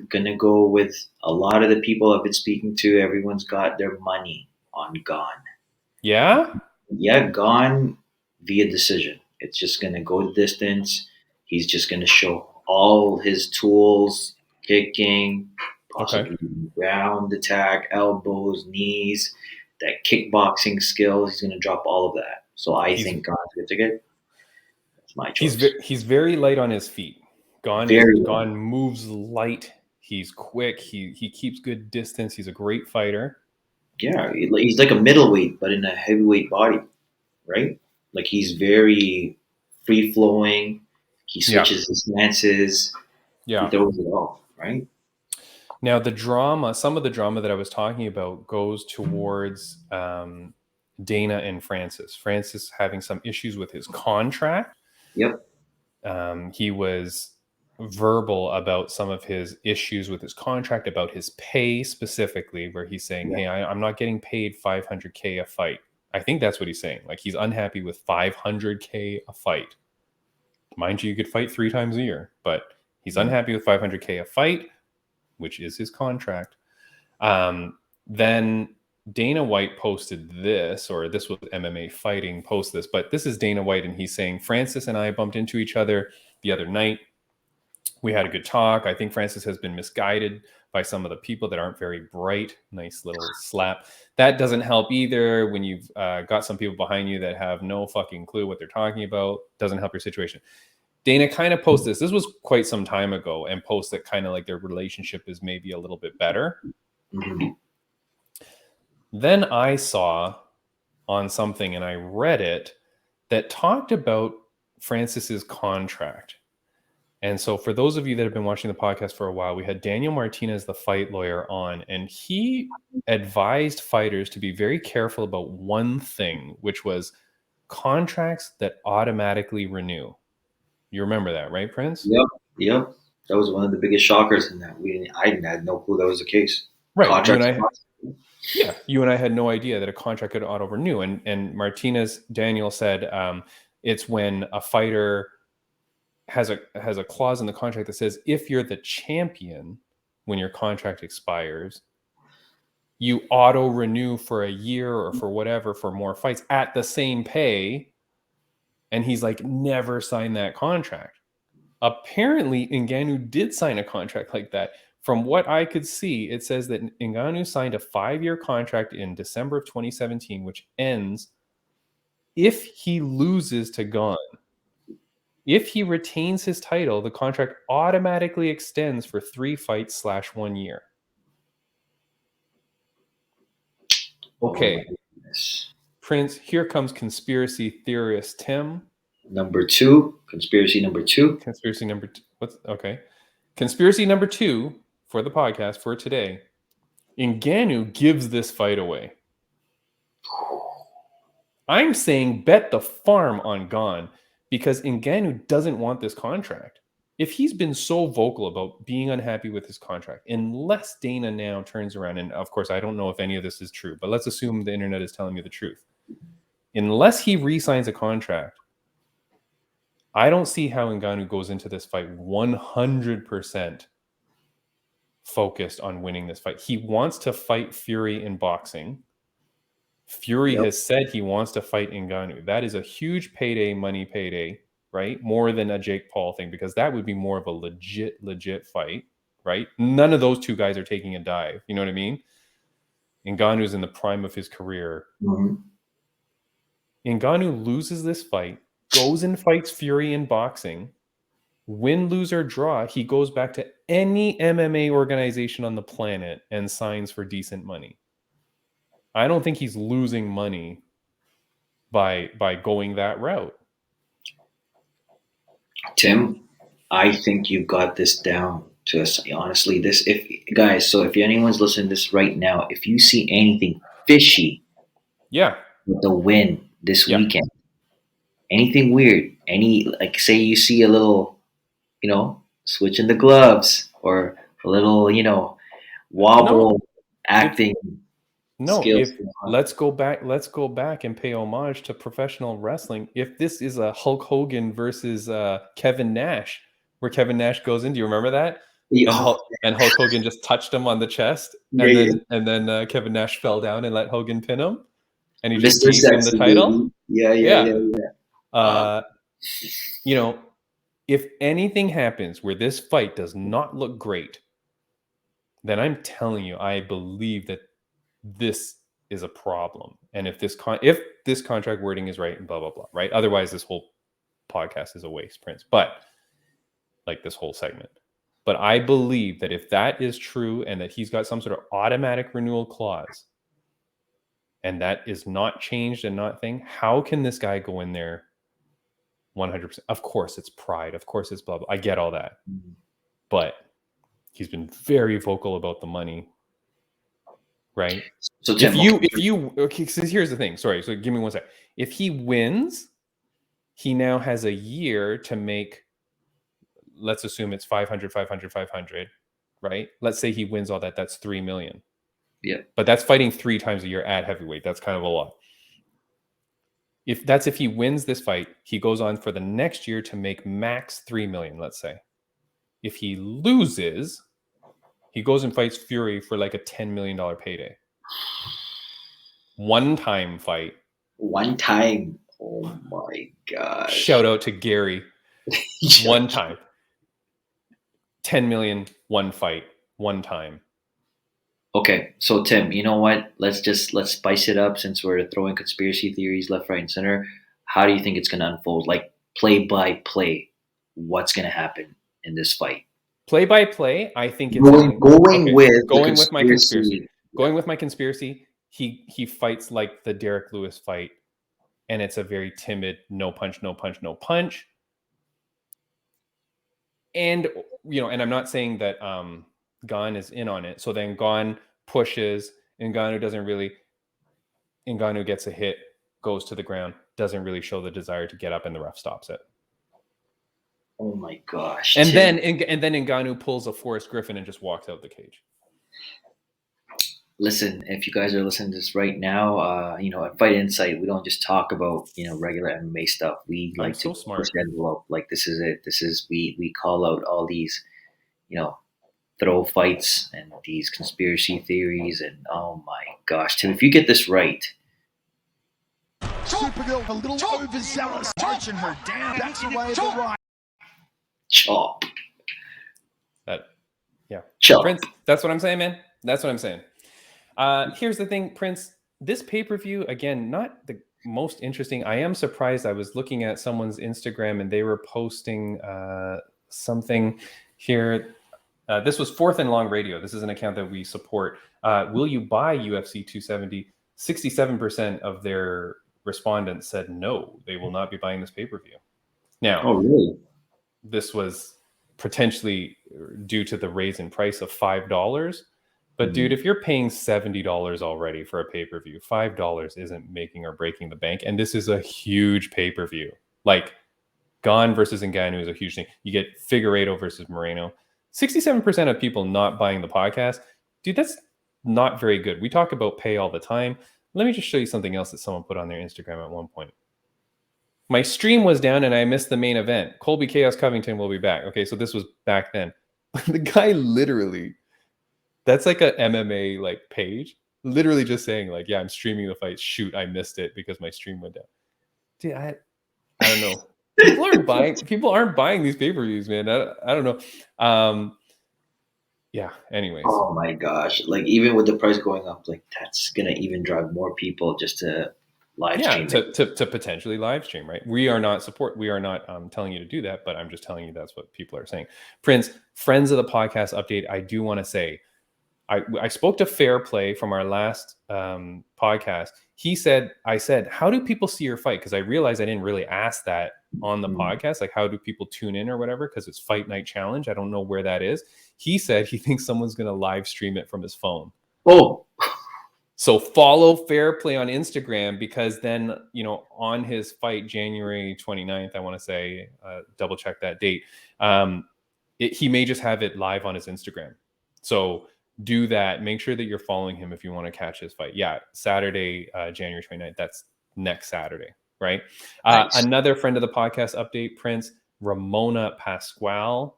gonna go with a lot of the people I've been speaking to. Everyone's got their money on Gane. Yeah? Yeah, Gane via decision. It's just gonna go the distance. He's just gonna show all his tools, kicking, possibly ground attack, elbows, knees, that kickboxing skills. He's gonna drop all of that. So I think Gane's good to get. That's my choice. He's very light on his feet. Gane moves light. He's quick. He keeps good distance. He's a great fighter. Yeah, he's like a middleweight, but in a heavyweight body, right? Like, he's very free flowing. He switches his stances. Yeah, he throws it all, right? Now some of the drama that I was talking about goes towards Dana and Francis. Francis having some issues with his contract. Yep. He was verbal about some of his issues with his contract, about his pay specifically, where he's saying, hey, I'm not getting paid $500K a fight. I think that's what he's saying. Like, he's unhappy with $500K a fight. Mind you, you could fight 3 times a year, but he's unhappy with $500K a fight, which is his contract. Then Dana White posted this, or this was MMA Fighting post this, but this is Dana White, and he's saying, Francis and I bumped into each other the other night. We had a good talk. I think Francis has been misguided by some of the people that aren't very bright. Nice little slap. That doesn't help either when you've got some people behind you that have no fucking clue what they're talking about. Doesn't help your situation. Dana kind of posted this. This was quite some time ago, and posts that kind of like their relationship is maybe a little bit better. Mm-hmm. Then I saw on something, and I read it, that talked about Francis's contract. And so for those of you that have been watching the podcast for a while, we had Daniel Martinez, the fight lawyer, on, and he advised fighters to be very careful about one thing, which was contracts that automatically renew. You remember that, right, Prince? Yep. That was one of the biggest shockers in that. I had no clue that was the case. Right. Contracts. You and I had no idea that a contract could auto renew. And Martinez, Daniel said, it's when a fighter has a clause in the contract that says, if you're the champion when your contract expires, you auto renew for a year or for whatever, for more fights at the same pay. And he's like, never sign that contract. Apparently, Ngannou did sign a contract like that. From what I could see, it says that Ngannou signed a 5-year contract in December of 2017, which ends if he loses to Gane. If he retains his title, the contract automatically extends for 3 fights / 1 year. Okay. Oh, Prince, here comes conspiracy theorist Tim. Conspiracy number two. Okay. Conspiracy number 2 for the podcast for today. Ngannou gives this fight away. I'm saying bet the farm on Gane, because Ngannou doesn't want this contract. If he's been so vocal about being unhappy with his contract, unless Dana now turns around, and of course I don't know if any of this is true, but let's assume the internet is telling me the truth. Unless he re-signs a contract, I don't see how Ngannou goes into this fight 100% focused on winning this fight. He wants to fight Fury in boxing. Fury has said he wants to fight Ngannou. That is a huge money payday, right? More than a Jake Paul thing, because that would be more of a legit fight, right? None of those two guys are taking a dive. You know what I mean? Ngannou's in the prime of his career. Mm-hmm. Ngannou loses this fight, goes and fights Fury in boxing. Win, lose, or draw, he goes back to any MMA organization on the planet and signs for decent money. I don't think he's losing money by going that route. Tim, I think you got this down to us. Honestly, if anyone's listening to this right now, if you see anything fishy, with the win this weekend, anything weird, say you see a little, switch in the gloves, or a little, wobble acting. Let's go back and pay homage to professional wrestling. If this is a Hulk Hogan versus Kevin Nash, where Kevin Nash goes in, do you remember that? Yeah. And Hulk Hogan just touched him on the chest, and then Kevin Nash fell down and let Hogan pin him, and he just gave him the title. Yeah. If anything happens where this fight does not look great, then I'm telling you, I believe that this is a problem. And if this contract wording is right, and blah, blah, blah, right? Otherwise, this whole podcast is a waste, Prince. But like this whole segment. But I believe that if that is true, and that he's got some sort of automatic renewal clause, and that is not changed and not thing, how can this guy go in there 100%? Of course, it's pride. Of course, it's blah, blah. I get all that. Mm-hmm. But he's been very vocal about the money. Right. So Tim, so here's the thing. Sorry. So give me 1 sec. If he wins, he now has a year to make, let's assume it's 500, right? Let's say he wins all that. That's $3 million. Yeah. But that's fighting 3 times a year at heavyweight. That's kind of a lot. If he wins this fight, he goes on for the next year to make max $3 million, let's say. If he loses, he goes and fights Fury for like a $10 million payday. One-time fight. One time. Oh my gosh. Shout out to Gary. One time. 10 million, one fight, one time. Okay, so Tim, you know what? Let's spice it up since we're throwing conspiracy theories left, right, and center. How do you think it's going to unfold? Like play by play, what's going to happen in this fight? Play by play, I think it's Going with my conspiracy. Going with my conspiracy, he fights like the Derek Lewis fight, and it's a very timid, no punch, no punch, no punch. And and I'm not saying that Gon is in on it. So then Gon pushes, and Ngannou gets a hit, goes to the ground, doesn't really show the desire to get up, and the ref stops it. Oh my gosh! And then Ngannou pulls a Forrest Griffin and just walks out the cage. Listen, if you guys are listening to this right now, at Fight Insight, we don't just talk about regular MMA stuff. We like to push the envelope. Like this is it. We call out all these, throw fights and these conspiracy theories, and oh my gosh, Tim, if you get this right. Supergirl a little overzealous, touching her down. That's away to the right. Chop. Chop. Prince, that's what I'm saying, man. That's what I'm saying. Here's the thing, Prince. This pay-per-view, again, not the most interesting. I am surprised. I was looking at someone's Instagram and they were posting something here. This was Fourth and Long Radio. This is an account that we support. Will you buy UFC 270? 67% of their respondents said no, they will not be buying this pay-per-view. Now, oh really? This was potentially due to the raise in price of $5. But dude, if you're paying $70 already for a pay-per-view, $5 isn't making or breaking the bank. And this is a huge pay-per-view. Like Gon versus Ngannou is a huge thing. You get Figueiredo versus Moreno. 67% of people not buying the podcast. Dude, that's not very good. We talk about pay all the time. Let me just show you something else that someone put on their Instagram at one point. My stream was down and I missed the main event. Colby Chaos Covington will be back. Okay, so this was back then. The guy literally, that's like a MMA like page, literally just saying like, yeah, I'm streaming the fight. Shoot, I missed it because my stream went down. Dude, I don't know. People aren't buying these pay-per-views, man. I don't know. Yeah, anyways. Oh my gosh. Like even with the price going up, like that's gonna even drive more people just to live stream. To potentially live stream, right? We are not telling you to do that, but I'm just telling you that's what people are saying. Prince, friends of the podcast update, I do want to say, I spoke to Fair Play from our last podcast. I said, how do people see your fight? Because I realized I didn't really ask that on the podcast. Like, how do people tune in or whatever? Because it's Fight Night Challenge. I don't know where that is. He said he thinks someone's going to live stream it from his phone. Oh, so follow Fair Play on Instagram, because then, on his fight, January 29th, I want to say, double check that date. He may just have it live on his Instagram. So do that. Make sure that you're following him if you want to catch his fight. Yeah, Saturday, January 29th. That's next Saturday, right? Nice. Another friend of the podcast update, Prince, Ramona Pasquale,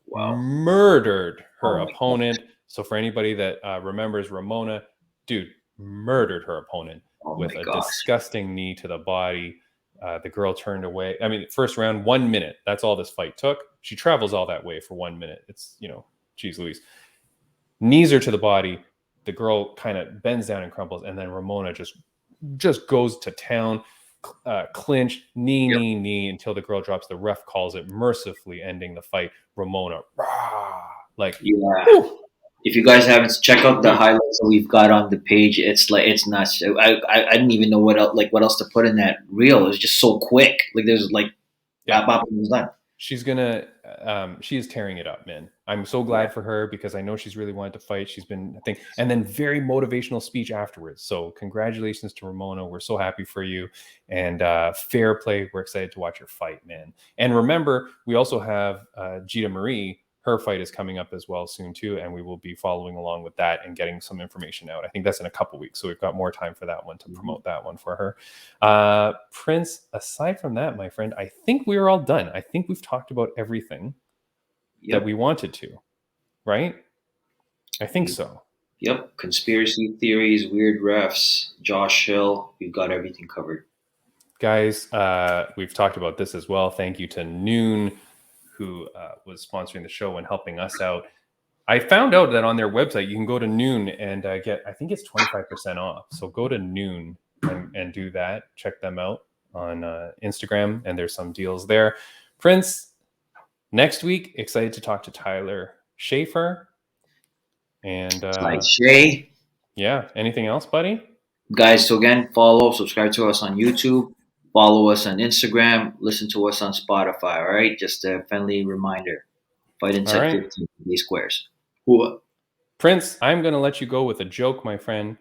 murdered her opponent. God. So for anybody that remembers Ramona, dude, murdered her opponent with a disgusting knee to the body. The girl turned away. I mean, first round, 1 minute. That's all this fight took. She travels all that way for 1 minute. It's, geez Louise. Knees her to the body. The girl kind of bends down and crumbles, and then Ramona just goes to town, clinch, knee, until the girl drops. The ref calls it, mercifully ending the fight. Ramona, like, yeah. Whew. If you guys haven't, check out the highlights that we've got on the page. It's like, it's nuts. I didn't even know what else to put in that reel. It was just so quick. Like there's like, bop, it was done. She's gonna, she is tearing it up, man. I'm so glad for her, because I know she's really wanted to fight. She's been, and then very motivational speech afterwards. So congratulations to Ramona. We're so happy for you. And Fair Play, we're excited to watch your fight, man. And remember, we also have Gita Marie her fight is coming up as well soon too, and we will be following along with that and getting some information out. I think that's in a couple weeks, so we've got more time for that one to promote that one for her. Prince, aside from that, my friend, I think we are all done. I think we've talked about everything that we wanted to, right? I think so. Yep. Conspiracy theories, weird refs, Josh Hill. We've got everything covered. Guys, we've talked about this as well. Thank you to Noon, who was sponsoring the show and helping us out. I found out that on their website, you can go to Noon and get, I think it's 25% off. So go to Noon and do that. Check them out on Instagram, and there's some deals there. Prince, next week, excited to talk to Tyler Schaefer. And Shay. Yeah, anything else, buddy? Guys, so again, subscribe to us on YouTube, follow us on Instagram, listen to us on Spotify, all right? Just a friendly reminder. Fight Inside 15 day squares. Ooh. Prince, I'm going to let you go with a joke, my friend.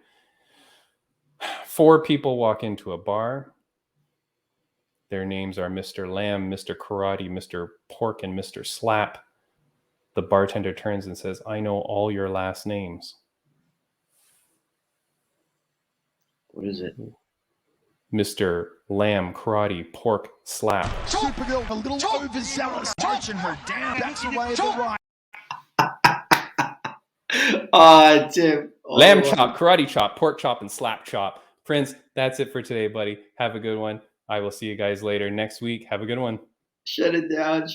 4 people walk into a bar. Their names are Mr. Lamb, Mr. Karate, Mr. Pork, and Mr. Slap. The bartender turns and says, I know all your last names. What is it? Mr. Lamb, Karate, Pork, Slap. Supergirl, a little overzealous, touching her down. That's the way of the right. Tim. Lamb chop, karate chop, pork chop, and slap chop. Prince, that's it for today, buddy. Have a good one. I will see you guys later next week. Have a good one. Shut it down.